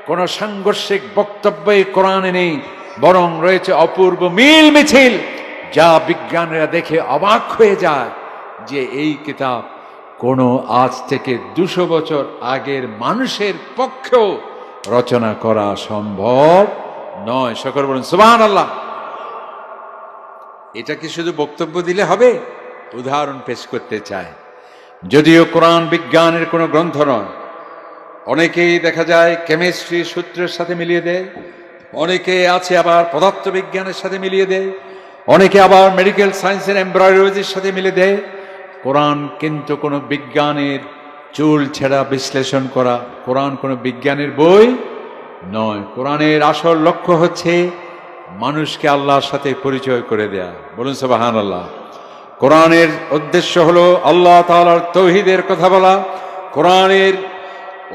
কোনো সাংঘর্ষিক বক্তব্য এই কোরআনে নেই, বরং রয়েছে অপূর্ব মিল মিছিল, যা বিজ্ঞানীরা দেখে অবাক হয়ে যায় যে এই কিতাব কোনো আজ থেকে 200 বছর আগের মানুষের পক্ষেও রচনা করা সম্ভব নয়। সকল বলুন সুবহানাল্লাহ। এটা কি শুধু বক্তব্য দিলে হবে? উদাহরণ পেশ করতে চাই। যদিও কোরআন বিজ্ঞানের কোনো গ্রন্থ নয়, অনেকেই দেখা যায় কেমিস্ট্রি সূত্রের সাথে মিলিয়ে দেয়, অনেকে আছে আবার পদার্থবিজ্ঞানের সাথে মিলিয়ে দেয়, অনেকে আবার মেডিকেল সায়েন্সের এমব্রয়ডারির সাথে মিলিয়ে দেয়। কোরআন কিন্তু কোনো বিজ্ঞানের চুল ছেঁড়া বিশ্লেষণ করা, কোরআন কোনো বিজ্ঞানের বই নয়। কোরআনের আসল লক্ষ্য হচ্ছে মানুষকে আল্লাহর সাথে পরিচয় করে দেয়া। বলুন সুবহানাল্লাহ। কোরআনের উদ্দেশ্য হলো আল্লাহ তাআলার তৌহিদের কথা বলা, কোরআনের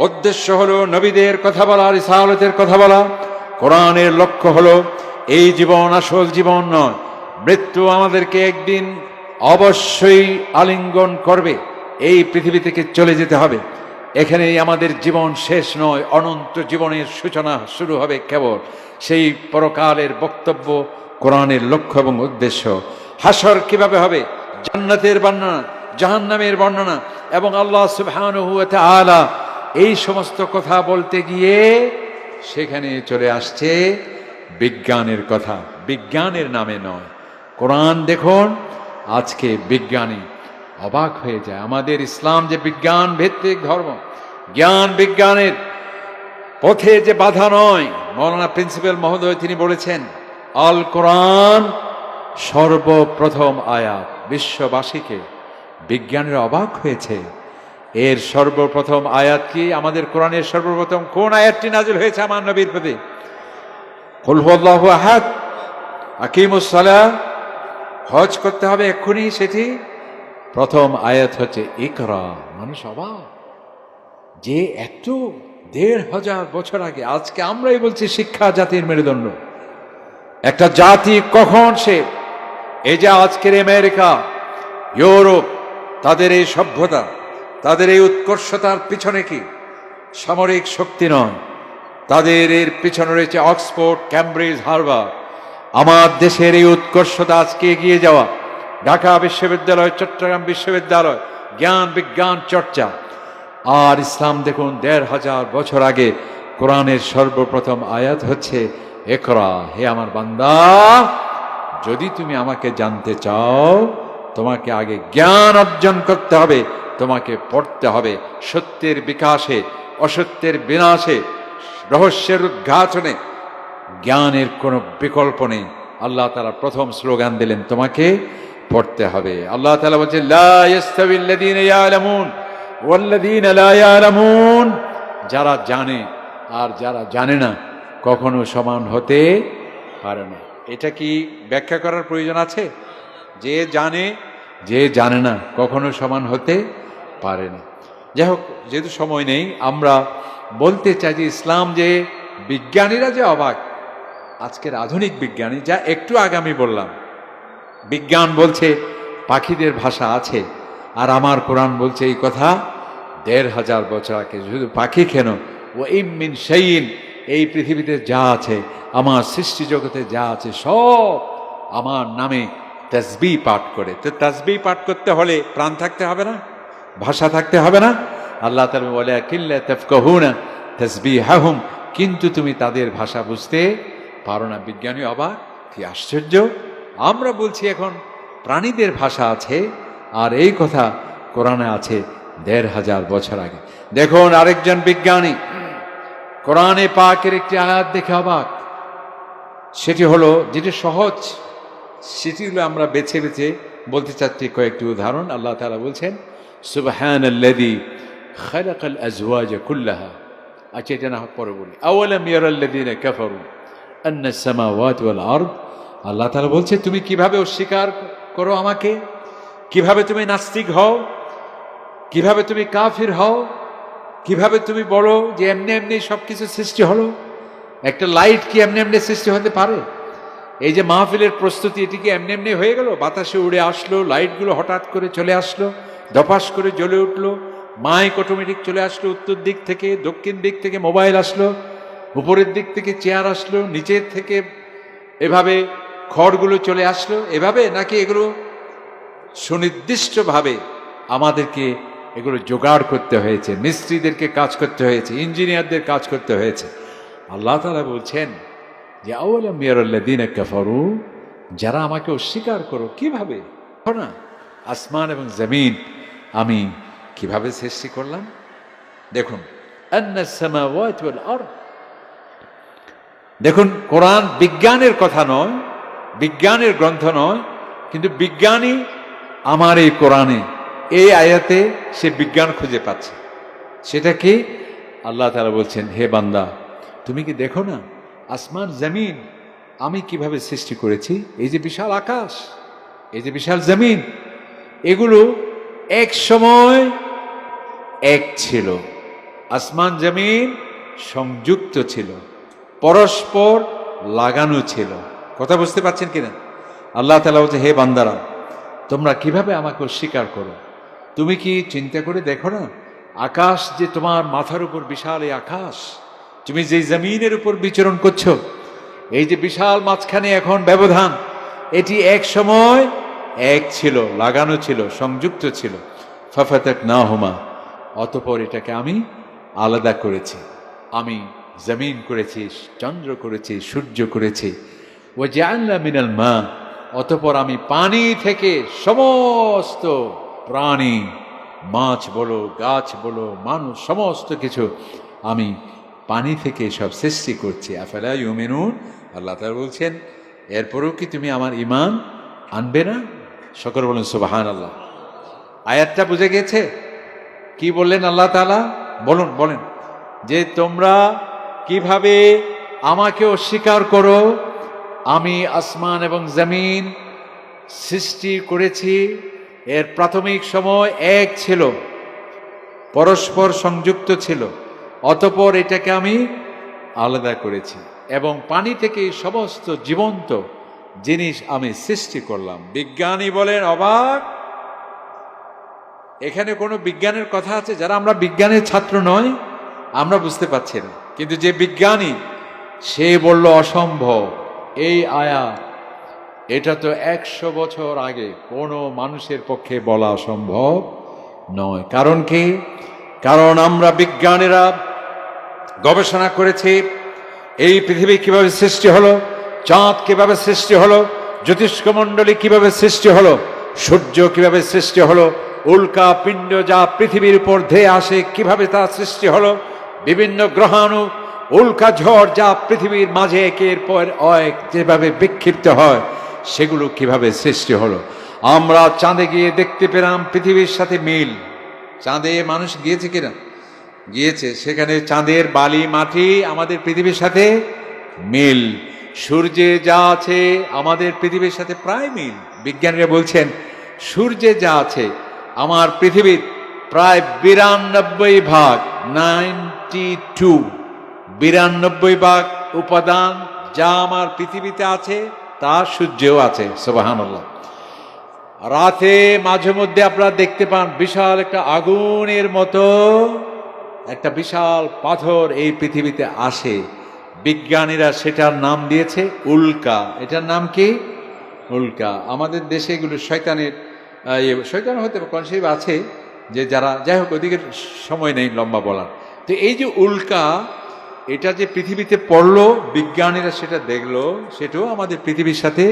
উদ্দেশ্য হলো নবীদের কথা বলা, রিসালাতের কথা বলা। কোরআনের লক্ষ্য হলো এই জীবন আসল জীবন নয়, মৃত্যু আমাদেরকে একদিন অবশ্যই আলিঙ্গন করবে, এই পৃথিবী থেকে চলে যেতে হবে, এখানেই আমাদের জীবন শেষ নয়, অনন্ত জীবনের সূচনা শুরু হবে কেবল। সেই পরকালের বক্তব্য কোরআনের লক্ষ্য এবং উদ্দেশ্য। হাসর কিভাবে হবে, জান্নাতের বর্ণনা, জাহান্নামের বর্ণনা, এবং আল্লাহ সুবহানাহু ওয়া তাআলা এই সমস্ত কথা বলতে গিয়ে সেখানে চলে আসছে বিজ্ঞানের কথা, বিজ্ঞানের নামে নয়। কোরআন দেখুন, আজকে বিজ্ঞানী অবাক হয়ে যায়। আমাদের ইসলাম যে বিজ্ঞান ভিত্তিক ধর্ম, জ্ঞান বিজ্ঞানের পথে যে বাধা নয়। মৌলানা প্রিন্সিপাল মহোদয় তিনি বলেছেন, আল কোরআন সর্বপ্রথম আয়াত। বিশ্ববাসীকে বিজ্ঞানীরা অবাক হয়েছে, এর সর্বপ্রথম আয়াত কি? আমাদের কোরআনের সর্বপ্রথম কোন আয়াতটি নাজিল হয়েছে আমার নবীর প্রতি? কুল হুয়াল্লাহু আহাদ, আকিমুস সালাহ, হজ করতে হবে এক্ষুনি, সেটি প্রথম আয়াত হচ্ছে ইকরা। মানুষ অবাক যে এত ১,৫০০ বছর আগে, আজকে আমরাই বলছি শিক্ষা জাতির মেরুদণ্ড। একটা জাতি কখন সে, এই যে আজকের আমেরিকা, ইউরোপ, তাদের এই সভ্যতা, তাদের এই উৎকর্ষতার পিছনে কি সামরিক শক্তি নয়, তাদের এর পিছনে রয়েছে অক্সফোর্ড, ক্যামব্রিজ, হার্ভার্ড। আমার দেশের এই উৎকর্ষতা আজকে এগিয়ে যাওয়া, ঢাকা বিশ্ববিদ্যালয়, চট্টগ্রাম বিশ্ববিদ্যালয়, জ্ঞান বিজ্ঞান চর্চা। আর ইসলাম দেখুন ১,৫০০ বছর আগে কোরআনের সর্বপ্রথম আয়াত হচ্ছে ইকরা, হে আমার বান্দা, যদি তুমি আমাকে জানতে চাও তোমাকে আগে জ্ঞান অর্জন করতে হবে, তোমাকে পড়তে হবে। সত্যের বিকাশে, অসত্যের বিনাশে, রহস্যের উদ্ঘাটনে জ্ঞানের কোনো বিকল্প নেই। আল্লাহ তাআলা প্রথম স্লোগান দিলেন, তোমাকে পড়তে হবে। আল্লাহ তাআলা বলছেন, লা ইয়াস্তাবিল্লাযীনা ইয়ালামুন ওয়াল্লাযীনা লা ইয়ালামুন, যারা জানে আর যারা জানে না কখনো সমান হতে পারে না। এটা কি ব্যাখ্যা করার প্রয়োজন আছে? যে জানে, যে জানে না কখনো সমান হতে পারে না। যাই হোক, যেহেতু সময় নেই, আমরা বলতে চাই যে ইসলাম যে বিজ্ঞানীরা যে অবাক, আজকের আধুনিক বিজ্ঞানী, যা একটু আগে আমি বললাম, বিজ্ঞান বলছে পাখিদের ভাষা আছে, আর আমার কোরআন বলছে এই কথা ১,৫০০ বছর আগে। শুধু পাখি কেন, ও ইমিন শাইইন, এই পৃথিবীতে যা আছে, আমার সৃষ্টি জগতে যা আছে, সব আমার নামে তাসবিহ পাঠ করে। তো তাসবিহ পাঠ করতে হলে প্রাণ থাকতে হবে না, ভাষা থাকতে হবে না? আল্লাহ তাআলা বলে, কিল্লা তাফকাহুনা তাসবিহাহুম, কিন্তু তুমি তাদের ভাষা বুঝতে পারো না। বিজ্ঞানী অবাক, কি আশ্চর্য! আমরা বলছি এখন প্রাণীদের ভাষা আছে, আর এই কথা কোরআনে আছে ১৫০০ বছর আগে। দেখুন আরেকজন বিজ্ঞানী কোরআনে পাকের একটি আয়াত দেখে অবাক। সেটি হলো, যেটি সহজ, সেটি হলো আমরা বেছে বেছে বলতে চাচ্ছি কয়েকটি উদাহরণ। আল্লাহ তাআলা বলছেন, সুবহানাল্লাযী খালাকাল আজওয়াজা কুল্লাহা। আচ্ছা, এটা না পরে বলি। আওয়ালাম ইয়ারাল্লাযীনা কাফারু আন্নাস সামাওয়াতি ওয়াল আরদ। আল্লাহ তাআলা বলছে, তুমি কিভাবে অস্বীকার করো আমাকে, কিভাবে তুমি নাস্তিক হও, কিভাবে তুমি কাফির হও, কিভাবে তুমি বলো যে এমনি এমনি সবকিছু সৃষ্টি হলো। একটা লাইট কি এমনি এমনি সৃষ্টি হতে পারে? এই যে মাহফিলের প্রস্তুতি, এটি কি এমনি এমনি হয়ে গেল? বাতাসে উড়ে আসলো, লাইটগুলো হঠাৎ করে চলে আসলো, ধপাস করে জ্বলে উঠলো, মাইক অটোমেটিক চলে আসলো, উত্তর দিক থেকে দক্ষিণ দিক থেকে মোবাইল আসলো, উপরের দিক থেকে চেয়ার আসলো, নিচের থেকে এভাবে খড়গুলো চলে আসলো, এভাবে? নাকি এগুলো সুনির্দিষ্টভাবে আমাদেরকে এগুলো জোগাড় করতে হয়েছে, মিস্ত্রিদেরকে কাজ করতে হয়েছে, ইঞ্জিনিয়ারদের কাজ করতে হয়েছে? আল্লাহ তাআলা বলছেন যে আওয়ালাম ইয়ারাল্লাযীনা কাফারু, যারা আমাকে অস্বীকার করো, কিভাবে না আসমান এবং জমিন আমি কিভাবে সৃষ্টি করলাম। দেখুন, আন্নাস সামাওয়াতি ওয়াল আরদ। দেখুন, কোরআন বিজ্ঞানের কথা নয়, বিজ্ঞানের গ্রন্থ নয়, কিন্তু বিজ্ঞানী আমার এই কোরআনে, এই আয়াতে সে বিজ্ঞান খুঁজে পাচ্ছে। সেটা কি? আল্লাহ তাআলা বলছেন, হে বান্দা, তুমি কি দেখো না আসমান জমিন আমি কিভাবে সৃষ্টি করেছি? এই যে বিশাল আকাশ, এই যে বিশাল জমিন, এগুলো এক সময় এক ছিল। আসমান জমিন সংযুক্ত ছিল, পরস্পর লাগানো ছিল। কথা বুঝতে পারছেন কিনা? আল্লাহ তাআলা বলছে, হে বান্দারা, তোমরা কিভাবে আমাকে অস্বীকার করো? তুমি কি চিন্তা করে দেখো না, আকাশ যে তোমার মাথার উপর বিশাল, এই আকাশ, তুমি যে জমিনের উপর বিচরণ করছো, এই যে বিশাল মাঝখানে এখন ব্যবধান, এটি এক সময় এক ছিল, লাগানো ছিল, সংযুক্ত ছিল। ফাফাতাকনাহুমা, অতঃপর এটাকে আমি আলাদা করেছি। আমি জমিন করেছি, চন্দ্র করেছি, সূর্য করেছি। ওয়াজআলনা মিনাল মা, অতঃপর আমি পানি থেকে সমস্ত প্রাণী, মাছ বলো, গাছ বলো, মানুষ, সমস্ত কিছু আমি পানি থেকে সব সৃষ্টি করছি। আফালা ইউমিনুন, আল্লাহ তাআলা বলছেন, এরপরেও কি তুমি আমার ঈমান আনবে না? সকলে বলেন সুবহানাল্লাহ। আয়াতটা বুঝে গেছে? কি বললেন আল্লাহ তাআলা? বলুন, বলেন যে তোমরা কিভাবে আমাকে অস্বীকার করো? আমি আসমান এবং জমিন সৃষ্টি করেছি, এর প্রাথমিক সময় এক ছিল, পরস্পর সংযুক্ত ছিল, অতঃপর এটাকে আমি আলাদা করেছি এবং পানি থেকে সমস্ত জীবন্ত জিনিস আমি সৃষ্টি করলাম। বিজ্ঞানী বলেন অবাক, এখানে কোনো বিজ্ঞানের কথা আছে? যারা আমরা বিজ্ঞানের ছাত্র নয়, আমরা বুঝতে পারছি না, কিন্তু যে বিজ্ঞানী, সে বলল অসম্ভব। এই আয়াত, এটা তো ১০০ বছর আগে কোনো মানুষের পক্ষে বলা সম্ভব নয়। কারণ কি? কারণ আমরা বিজ্ঞানীরা গবেষণা করেছি, এই পৃথিবী কিভাবে সৃষ্টি হলো, চাঁদ কিভাবে সৃষ্টি হলো, জ্যোতিষ্কমণ্ডলী কিভাবে সৃষ্টি হলো, সূর্য কিভাবে সৃষ্টি হলো, উল্কা পিণ্ড যা পৃথিবীর উপর ধেয়ে আসে কিভাবে তা সৃষ্টি হলো, বিভিন্ন গ্রহাণু, উল্কা ঝড় যা পৃথিবীর মাঝে একের পর এক যেভাবে বিক্ষিপ্ত হয়, সেগুলো কিভাবে সৃষ্টি হলো। আমরা চাঁদে গিয়ে দেখতে পেলাম পৃথিবীর সাথে মিল। চাঁদে মানুষ গিয়েছে কিনা? গিয়েছে। সেখানে চাঁদের বালি, মাটি আমাদের পৃথিবীর সাথে মিল। সূর্যে যা আছে আমাদের পৃথিবীর সাথে প্রায় মিল। বিজ্ঞানীরা বলছেন সূর্যে যা আছে আমার পৃথিবীর প্রায় 92 ভাগ, 92 ভাগ উপাদান যা আমার পৃথিবীতে আছে তা সূর্যেও আছে। সুবহানাল্লাহ। রাতে মাঝে মধ্যে আপনারা দেখতে পান বিশাল একটা আগুনের মতো একটা বিশাল পাথর এই পৃথিবীতে আসে। বিজ্ঞানীরা সেটার নাম দিয়েছে উল্কা। এটার নাম কি? উল্কা। আমাদের দেশে এগুলো শয়তানের, শয়তান হতে কনসেপ্ট আছে যে যারা, যাই হোক ওদিকে সময় নেই লম্বা বলার। তো এই যে উল্কা, এটা যে পৃথিবীতে পড়লো, বিজ্ঞানীরা সেটা দেখলো, সেটাও আমাদের পৃথিবীর সাথে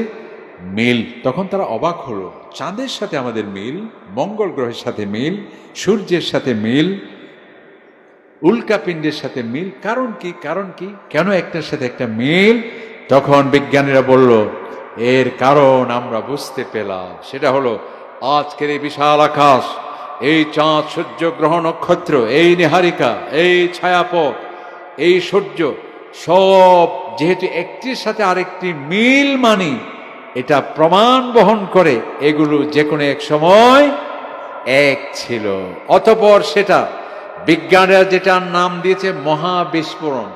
মিল। তখন তারা অবাক হলো, চাঁদের সাথে আমাদের মিল, মঙ্গল গ্রহের সাথে মিল, সূর্যের সাথে মিল, উল্কাপিণ্ডের সাথে মিল। কারণ কি? কারণ কি? কেন একটার সাথে একটা মিল? তখন বিজ্ঞানীরা বলল, এর কারণ আমরা বুঝতে পেলাম। সেটা হলো আজকের এই বিশাল আকাশ, এই চাঁদ, সূর্য, গ্রহ, নক্ষত্র, এই নীহারিকা, এই ছায়াপথ, এই সূর্য, সব যেহেতু একটির সাথে আরেকটি মিল মানি, এটা প্রমাণ বহন করে এগুলো যে কোনো এক সময় এক ছিল। অতঃপর সেটা বিজ্ঞানীরা যেটার নাম দিয়েছে মহাবিস্ফোরণ,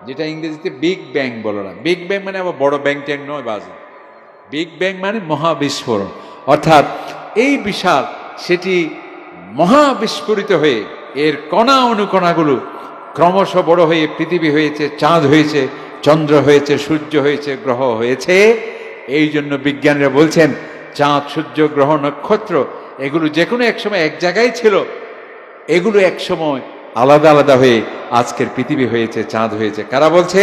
যেটা ইংরেজিতে বিগ ব্যাং বলে না। বিগ ব্যাং মানে আবার বড় ব্যাং ট্যাং নয়, বাজে। বিগ ব্যাং মানে মহাবিস্ফোরণ, অর্থাৎ এই বিশাল সেটি মহাবিস্ফোরিত হয়ে এর কণা অনুকণাগুলো ক্রমশ বড় হয়ে পৃথিবী হয়েছে, চাঁদ হয়েছে, চন্দ্র হয়েছে, সূর্য হয়েছে, গ্রহ হয়েছে। এই জন্য বিজ্ঞানীরা বলছেন চাঁদ, সূর্য, গ্রহ, নক্ষত্র এগুলো যে কোনো এক সময় এক জায়গায় ছিল, এগুলো এক সময় আলাদা আলাদা হয়ে আজকের পৃথিবী হয়েছে, চাঁদ হয়েছে। কারা বলছে?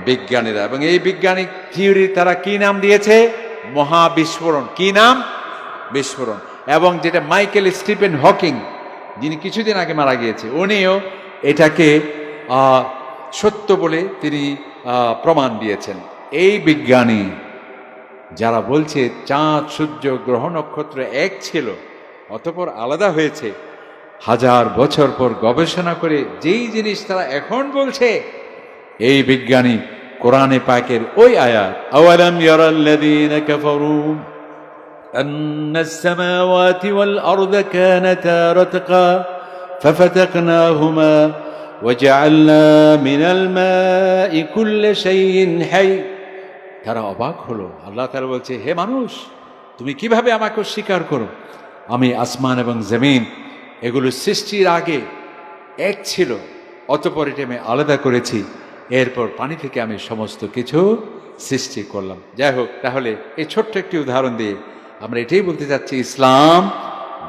বিজ্ঞানীরা। এবং এই বৈজ্ঞানিক থিওরি তারা কি নাম দিয়েছে? মহাবিস্ফোরণ। কি নাম? বিস্ফোরণ। এবং যেটা মাইকেল স্টিফেন হকিং, যিনি কিছুদিন আগে মারা গিয়েছে, উনিও এটাকে সত্য বলে তিনি প্রমাণ দিয়েছেন। এই বিজ্ঞানী যারা বলছে চাঁদ, সূর্য, গ্রহ, নক্ষত্র এক ছিল অতঃপর আলাদা হয়েছে, হাজার বছর পর গবেষণা করে যেই জিনিস তারা এখন বলছে, এই বিজ্ঞানী কোরআনে পাকের ওই আয়াত আওয়ালাম ইয়ারাল্লাযীনা কাফারু আন্নাস সামাওয়াতি ওয়াল আরদা কানাতা রাতকা ফাফাতাকনাহুমা ওয়াজআলনা মিনাল মাই কুল্লি শাইইন হাই। তারা অবাক হলো। আল্লাহ তাআলা বলছে, হে মানুষ, তুমি কিভাবে আমাকে স্বীকার করো? আমি আসমান এবং জমিন এগুলো সৃষ্টির আগে এক ছিল, অতঃপর এটা আমি আলাদা করেছি, এরপর পানি থেকে আমি সমস্ত কিছু সৃষ্টি করলাম। যাই হোক, তাহলে এই ছোট্ট একটি উদাহরণ দিয়ে আমরা এটাই বলতে চাচ্ছি, ইসলাম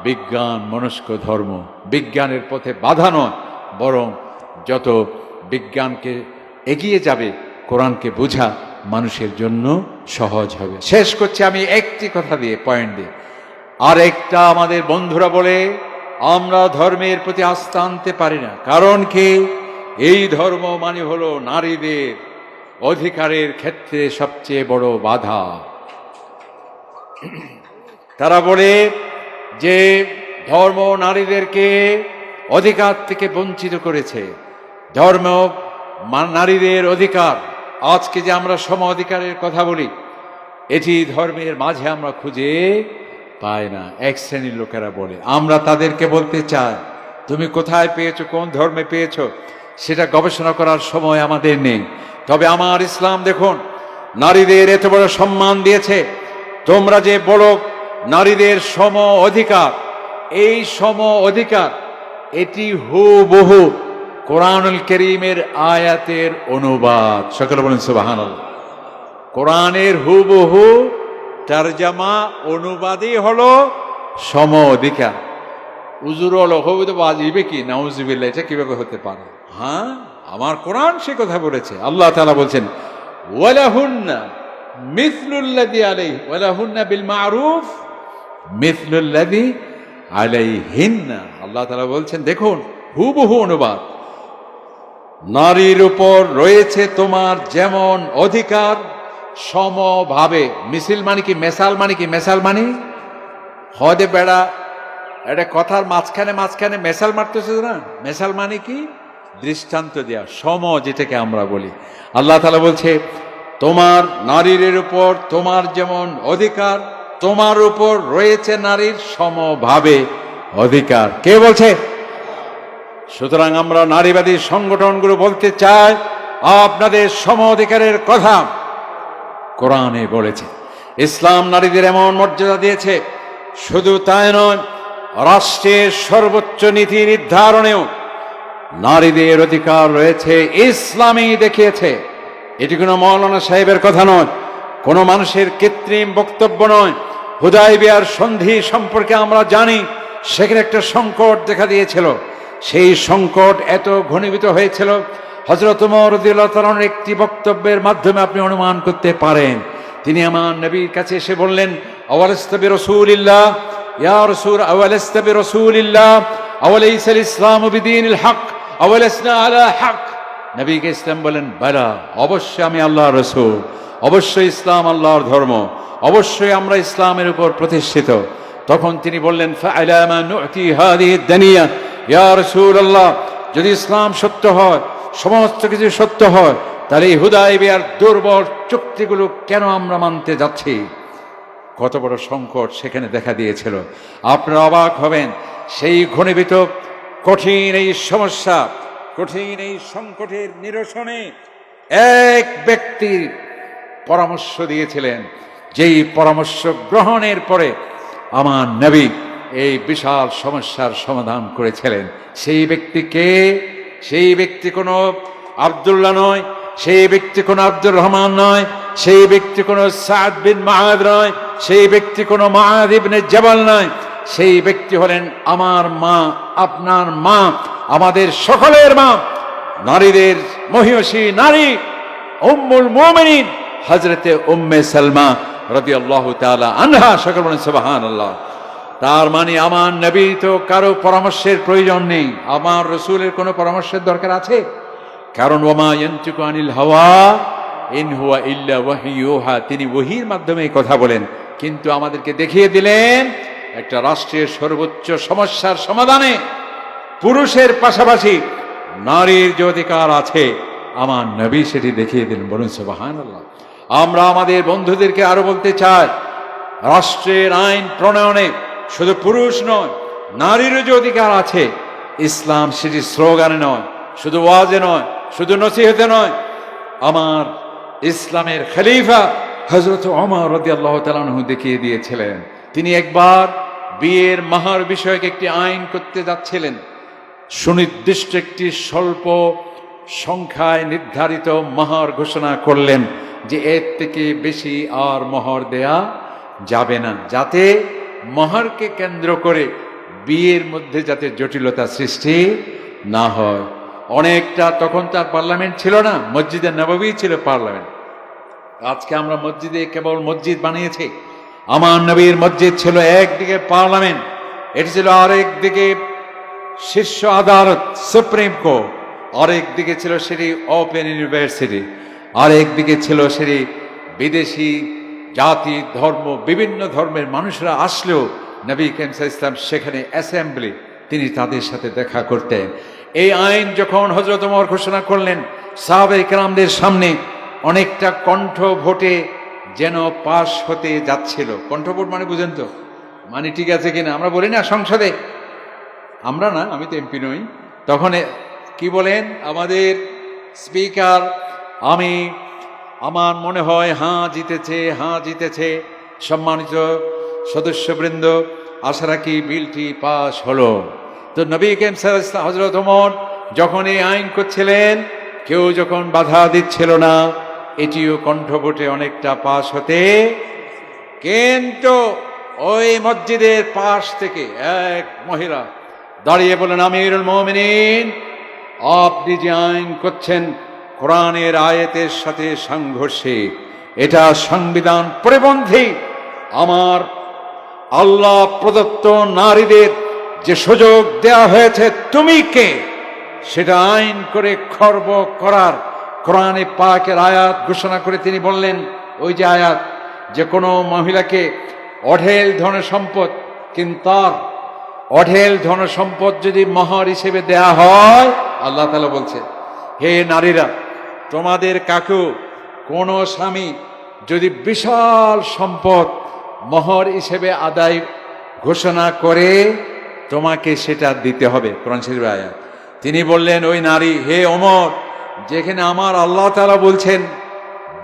বিজ্ঞান মনস্ক ধর্ম। বিজ্ঞানের পথে বাধা নয়, বরং যত বিজ্ঞানকে এগিয়ে যাবে, কোরআনকে বোঝা মানুষের জন্য সহজ হবে। শেষ করছি আমি একটি কথা দিয়ে, পয়েন্ট দিয়ে। আর একটা আমাদের বন্ধুরা বলে আমরা ধর্মের প্রতি আস্থা আনতে পারি না, কারণ কি? এই ধর্ম মানে হলো নারীদের অধিকারের ক্ষেত্রে সবচেয়ে বড় বাধা। তারা বলে যে ধর্ম নারীদেরকে অধিকার থেকে বঞ্চিত করেছে। ধর্ম নারীদের অধিকার, আজকে যে আমরা সম অধিকারের কথা বলি, এটি ধর্মের মাঝে আমরা খুঁজে পাই না। এক শ্রেণীর লোকেরা বলে, আমরা তাদেরকে বলতে চাই, তুমি কোথায় পেয়েছো, কোন ধর্মে পেয়েছো, সেটা গবেষণা করার সময় আমাদের নেই। তবে আমার ইসলাম দেখুন, নারীদের এত বড় সম্মান দিয়েছে। তোমরা যে বড় নারীদের সম অধিকার, এই সম অধিকার এটি হুবহু কোরআনুল কারীমের আয়াতের অনুবাদ। সকলে বলেন সুবহানাল্লাহ। কোরআনের হুবহু তরজমা, অনুবাদই হলো সম অধিকার। উজুর হবিতে বাজিবে কি নাউজুবিল্লাহ, এটা কিভাবে হতে পারে? হ্যাঁ, আমার কোরআন সে কথা বলেছে। আল্লাহ তাআলা বলছেন ওয়ালাহুন্না মিসলুল্লাযী আলাইহি ওয়ালাহুন্না বিল মারুফ মিসলুল্লাযী আলাইহিন্না। আল্লাহ তাআলা বলছেন, দেখুন হুবহু অনুবাদ, নারীর উপর রয়েছে তোমার যেমন অধিকার সমভাবে। মিছিল মানে কি? মেসাল মানে কি? মেসাল মানে হদে বেড়া, এটা কথার মাঝখানে মাঝখানে মেসাল মারতেছে না। মেসাল মানে কি? দৃষ্টান্ত দেয়া, সম যেটাকে আমরা বলি। আল্লাহ তাআলা বলছে তোমার নারীর উপর তোমার যেমন অধিকার, তোমার উপর রয়েছে নারীর সমভাবে অধিকার। কে বলছে? সুতরাং আমরা নারীবাদী সংগঠনগুলো বলতে চাই, আপনাদের সম অধিকারের কথা কোরআনে বলেছে। ইসলাম নারীদের এমন মর্যাদা দিয়েছে, শুধু তাই নয়, রাষ্ট্রের সর্বোচ্চ নীতি নির্ধারণেও নারীদের অধিকার রয়েছে। ইসলামই দেখিয়েছে। এটি কোনো মৌলানা সাহেবের কথা নয়, কোনো মানুষের কৃত্রিম বক্তব্য নয়। হুদায়বিয়ার সন্ধি সম্পর্কে আমরা জানি, সেখানে একটা সংকট দেখা দিয়েছিল। সেই সংকট এত ঘনীভূত হয়েছিল, হযরত ওমর রাদিয়াল্লাহু তাআলা আনহুর একটি বক্তব্যের মাধ্যমে আপনি অনুমান করতে পারেন। তিনি আমার নবীর কাছে এসে বললেন, আওয়ালাস্তা বিরাসূলিল্লাহ, ইয়া রাসূল আওয়ালাস্তা বিরাসূলিল্লাহ, আওয়ালাইসাল ইসলামু বিদীনিল হক, আওয়ালাসনা আলা হক। নবীকে ইসলাম বলেন, বালা, অবশ্যই আমি আল্লাহর রাসূল, অবশ্যই ইসলাম আল্লাহর ধর্ম, অবশ্যই আমরা ইসলামের উপর প্রতিষ্ঠিত। তখন তিনি বললেন, ফাআলা মা নু'তি হাদিহি দুনিয়া ইয়া রাসূলুল্লাহ, যদি ইসলাম সত্য হয়, সমস্ত কিছু সত্য হয়, তাহলে এই হুদায়বিয়ার দুর্বল চুক্তিগুলো কেন আমরা মানতে যাচ্ছি? কত বড় সংকট সেখানে দেখা দিয়েছিল। আপনারা অবাক হবেন, সেই ঘনীভূত কঠিন এই সমস্যা, কঠিন এই সংকটের নিরসনে এক ব্যক্তির পরামর্শ দিয়েছিলেন, যেই পরামর্শ গ্রহণের পরে আমার নবী এই বিশাল সমস্যার সমাধান করেছিলেন। সেই ব্যক্তিকে, সেই ব্যক্তি কোনো আব্দুল্লাহ নয়, সেই ব্যক্তি কোনো আব্দুর রহমান নয়, সেই ব্যক্তি কোনো সাদ বিন মুআদ নয়, সেই ব্যক্তি কোনো মুআদ ইবনে জাবাল নয়, সেই ব্যক্তি হলেন আমার মা, আপনার মা, আমাদের সকলের মা, নারীদের মহিয়সী নারী উম্মুল মুমিনিন হযরতে উম্মে সালমা রাদিয়াল্লাহু তাআলা আনহা। সকল বলেন সুবহানাল্লাহ। তার মানে আমার নবী তো কারো পরামর্শের প্রয়োজন নেই, আমার রাসূলের কোনো পরামর্শের দরকার আছে? কারণ ওমা ইয়ানতিকু আনিল হাওয়া ইন হুয়া ইল্লা ওয়াহয়ুহা, তিনি ওহীর মাধ্যমে কথা বলেন। কিন্তু আমাদেরকে দেখিয়ে দিলেন একটা রাষ্ট্রের সর্বোচ্চ সমস্যার সমাধানে পুরুষের পাশাপাশি নারীর যে অধিকার আছে, আমার নবী সেটি দেখিয়ে দিলেন। বলুন সুবহানাল্লাহ। আমরা আমাদের বন্ধুদেরকে আরো বলতে চাই, রাষ্ট্রের আইন প্রণয়নে শুধু পুরুষ নয়, নারীরও যে অধিকার আছে, ইসলাম সেটি স্লোগানে নয়, শুধু ওয়াজে নয়, শুধু নসিহতে নয়। আমার ইসলামের খলিফা হযরত ওমর রাদিয়াল্লাহু তাআলা আনহু দেখিয়ে দিয়েছিলেন। তিনি একবার বিয়ের মাহার বিষয়ক একটি আইন করতে যাচ্ছিলেন। সুনির্দিষ্ট একটি স্বল্প সংখ্যায় নির্ধারিত মাহার ঘোষণা করলেন যে এর থেকে বেশি আর মোহর দেয়া যাবে না, যাতে মোহরকে কেন্দ্র করে বিয়ের মধ্যে যাতে জটিলতা সৃষ্টি না হয়। অনেকটা, তখন তার পার্লামেন্ট ছিল না, মসজিদে নববী ছিল পার্লামেন্ট। আজকে আমরা মসজিদে কেবল মসজিদ বানিয়েছি, আমার নবীর মসজিদ ছিল একদিকে পার্লামেন্ট, এটি ছিল আরেক দিকে শীর্ষ আদালত সুপ্রিম কোর্ট, আরেক দিকে ছিল সেটি ওপেন ইউনিভার্সিটি, আরেক দিকে ছিল সেটি বিদেশি জাতি ধর্ম বিভিন্ন ধর্মের মানুষরা আসলেও নবী করিম সাল্লাল্লাহু আলাইহি ওয়াসাল্লাম সেখানে অ্যাসেম্বলি, তিনি তাদের সাথে দেখা করতেন। এই আইন যখন হযরত ওমর ঘোষণা করলেন, সাহাবায়ে কেরামদের সামনে অনেকটা কণ্ঠ ভোটে যেন পাশ হতে যাচ্ছিল। কণ্ঠ ভোট মানে বুঝেন তো, মানে ঠিক আছে কিনা? আমরা বলি না সংসদে, আমরা না, আমি তো এমপি নই, তখন কি বলেন আমাদের স্পিকার, আমার মনে হয় হ্যাঁ জিতেছে, হ্যাঁ জিতেছে। সম্মানিত সদস্যবৃন্দ, আশা রাখি বিলটি পাশ হলো। তো নবী করিম সাল্লাল্লাহু আলাইহি ওয়াসাল্লাম হযরত ওমর যখন এই আইন করছিলেন, কেউ যখন বাধা দিচ্ছিল না, এটিও কণ্ঠভোটে অনেকটা পাশ হতে, কিন্তু ওই মসজিদের পাশ থেকে এক মহিলা দাঁড়িয়ে বলেন, আমিরুল মুমিনিন, আপনি যে আইন করছেন কোরআনের আয়াতের সাথে সংঘর্ষে, এটা সংবিধান পরিপন্থী। আমার আল্লাহ প্রদত্ত নারীদের যে সুযোগ দেয়া হয়েছে, তুমি কে সেটা আইন করে খর্ব করার? কোরআনে পাকের আয়াত ঘোষণা করে তিনি বললেন, ওই যে আয়াত, যে কোনো মহিলাকে অঢেল ধন সম্পদ, কিন্তার অঢেল ধন সম্পদ যদি মোহর হিসেবে দেয়া হয়, আল্লাহ তাআলা বলছে, হে নারীরা, তোমাদের কাকেও কোনো স্বামী যদি বিশাল সম্পদ মোহর হিসেবে আদায় ঘোষণা করে, তোমাকে সেটা দিতে হবে। কোরআন শরীফের আয়াত। তিনি বললেন, ওই নারী, হে ওমর, যেখানে আমার আল্লাহ তাআলা বলছেন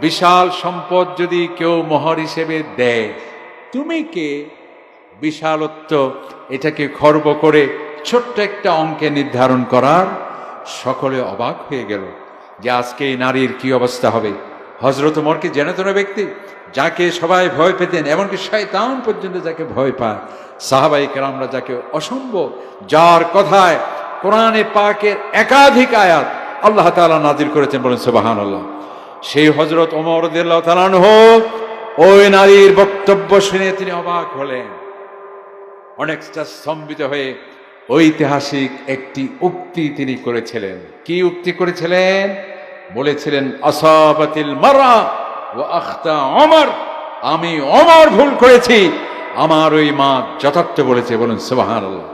বিশাল সম্পদ যদি কেউ মোহর হিসেবে দেয়, তুমি কে বিশালত্ব এটাকে খর্ব করে ছোট্ট একটা অঙ্কে নির্ধারণ করার? সকলে অবাক হয়ে গেল যে আজকে এই নারীর কি অবস্থা হবে। হযরত ওমরকে জেনেতন ব্যক্তি, যাকে সবাই ভয় পেতেন, এমনকি শয়তান পর্যন্ত যাকে ভয় পায়, সাহাবায়ে কেরামরা যাকে অসম্ভব, যার কথায় কোরআনে পাকের একাধিক আয়াত আল্লাহ তাআলা নাজিল করেছেন, বলেন সুবহানাল্লাহ। সেই হযরত ওমর রাদিয়াল্লাহু তাআলা আনহু ওই নারীর বক্তব্য শুনে তিনি অবাক হলেন, অনেকটা স্তম্ভিত হয়ে ঐতিহাসিক একটি উক্তি তিনি করেছিলেন। কি উক্তি করেছিলেন? বলেছিলেন, আসাবাতিল মারআ ওয়া আখতা ওমর, আমি ওমর ভুল করেছি, আমার ওই মা যথার্থ বলেছে, বলেন সুবহানাল্লাহ।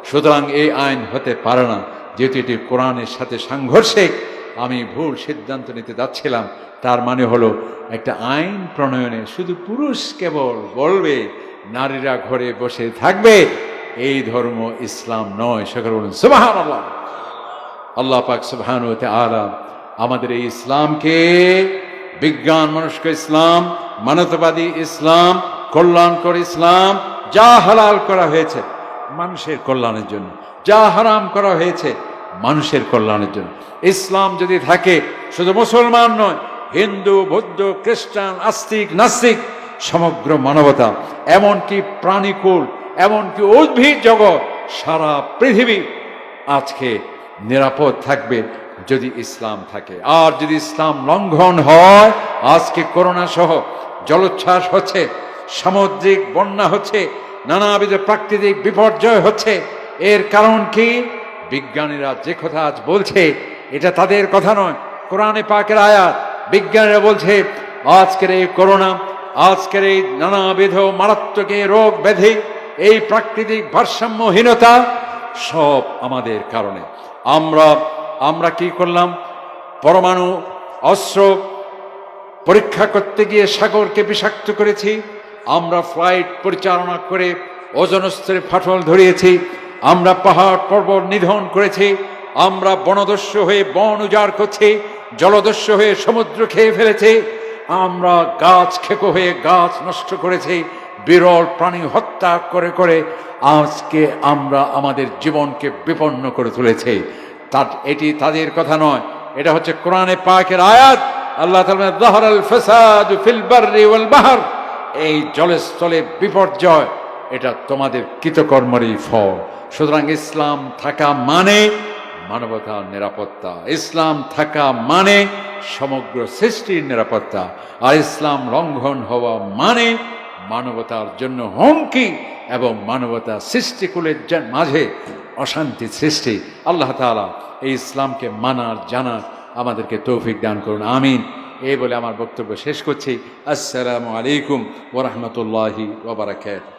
সুতরাং এই আইন হতে পারে না, যেহেতু এটি কোরআনের সাথে সাংঘর্ষিক, আমি ভুল সিদ্ধান্ত নিতে যাচ্ছিলাম। তার মানে হলো একটা আইন প্রণয়নে শুধু পুরুষ কেবল বলবে, নারীরা ঘরে বসে থাকবে, এই ধর্ম ইসলাম নয়। সকলে বলুন সুবহানাল্লাহ। আল্লাহ পাক সুবহানাহু ওয়া তাআলা আমাদের এই ইসলামকে, বিজ্ঞান মনস্ক ইসলাম, মানবতাবাদী ইসলাম, কল্যাণকর ইসলাম, যা হালাল করা হয়েছে মানুষের কল্যাণের জন্য, যা হারাম করা হয়েছে মানুষের কল্যাণের জন্য। ইসলাম যদি থাকে, শুধু মুসলমান নয়, হিন্দু, বৌদ্ধ, খ্রিস্টান, আস্তিক, নাস্তিক, সমগ্র মানবতা, এমনকি প্রাণীকুল, এমনকি উদ্ভিদ জগৎ, সারা পৃথিবী আজকে নিরাপদ থাকবে যদি ইসলাম থাকে। আর যদি ইসলাম লঙ্ঘন হয়, আজকে করোনা সহ জলোচ্ছ্বাস হচ্ছে, সামুদ্রিক বন্যা হচ্ছে, নানাবিধ প্রাকৃতিক বিপর্যয় হচ্ছে। এর কারণ কি? বিজ্ঞানীরা যে কথা আজ বলছে, এটা তাদের কথা নয়, কোরআনে পাকের আয়াত। বিজ্ঞানীরা বলছে আজকের এই করোনা, আজকের এই নানাবিধ মারাত্মক রোগ ব্যাধি, এই প্রাকৃতিক ভারসাম্যহীনতা সব আমাদের কারণে। আমরা কি করলাম? পরমাণু অস্ত্র পরীক্ষা করতে গিয়ে সাগরকে বিষাক্ত করেছি, আমরা ফ্লাইট পরিচালনা করে ওজোন স্তরে ফাটল ধরিয়েছি, আমরা পাহাড় পর্বত নিধন করেছি, আমরা বনদস্যু হয়ে বন উজাড় করছি, জলদস্যু হয়ে সমুদ্র খেয়ে ফেলেছি, আমরা গাছ খেকো হয়ে গাছ নষ্ট করেছি, বিরল প্রাণী হত্যা করে করে আজকে আমরা আমাদের জীবনকে বিপন্ন করে তুলেছি। এটি তাদের কথা নয়, এটা হচ্ছে কোরআনে পাকের আয়াত। আল্লাহ তাআলা যাহারাল ফাসাদু ফিল বাররি ওয়াল বাহর, এই জলস্থলে বিপর্যয়, এটা তোমাদের কৃতকর্মেরই ফল। সুতরাং ইসলাম থাকা মানে মানবতার নিরাপত্তা, ইসলাম থাকা মানে সমগ্র সৃষ্টির নিরাপত্তা, আর ইসলাম লঙ্ঘন হওয়া মানে মানবতার জন্য হুমকি এবং মানবতা সৃষ্টিকুলের মাঝে অশান্তি সৃষ্টি। আল্লাহ তাআলা এই ইসলামকে মানার জানার আমাদেরকে তৌফিক দান করুন, আমিন। এই বলে আমার বক্তব্য শেষ করছি। আসসালামু আলাইকুম ওয়া রাহমাতুল্লাহি ওয়া বারাকাতুহু।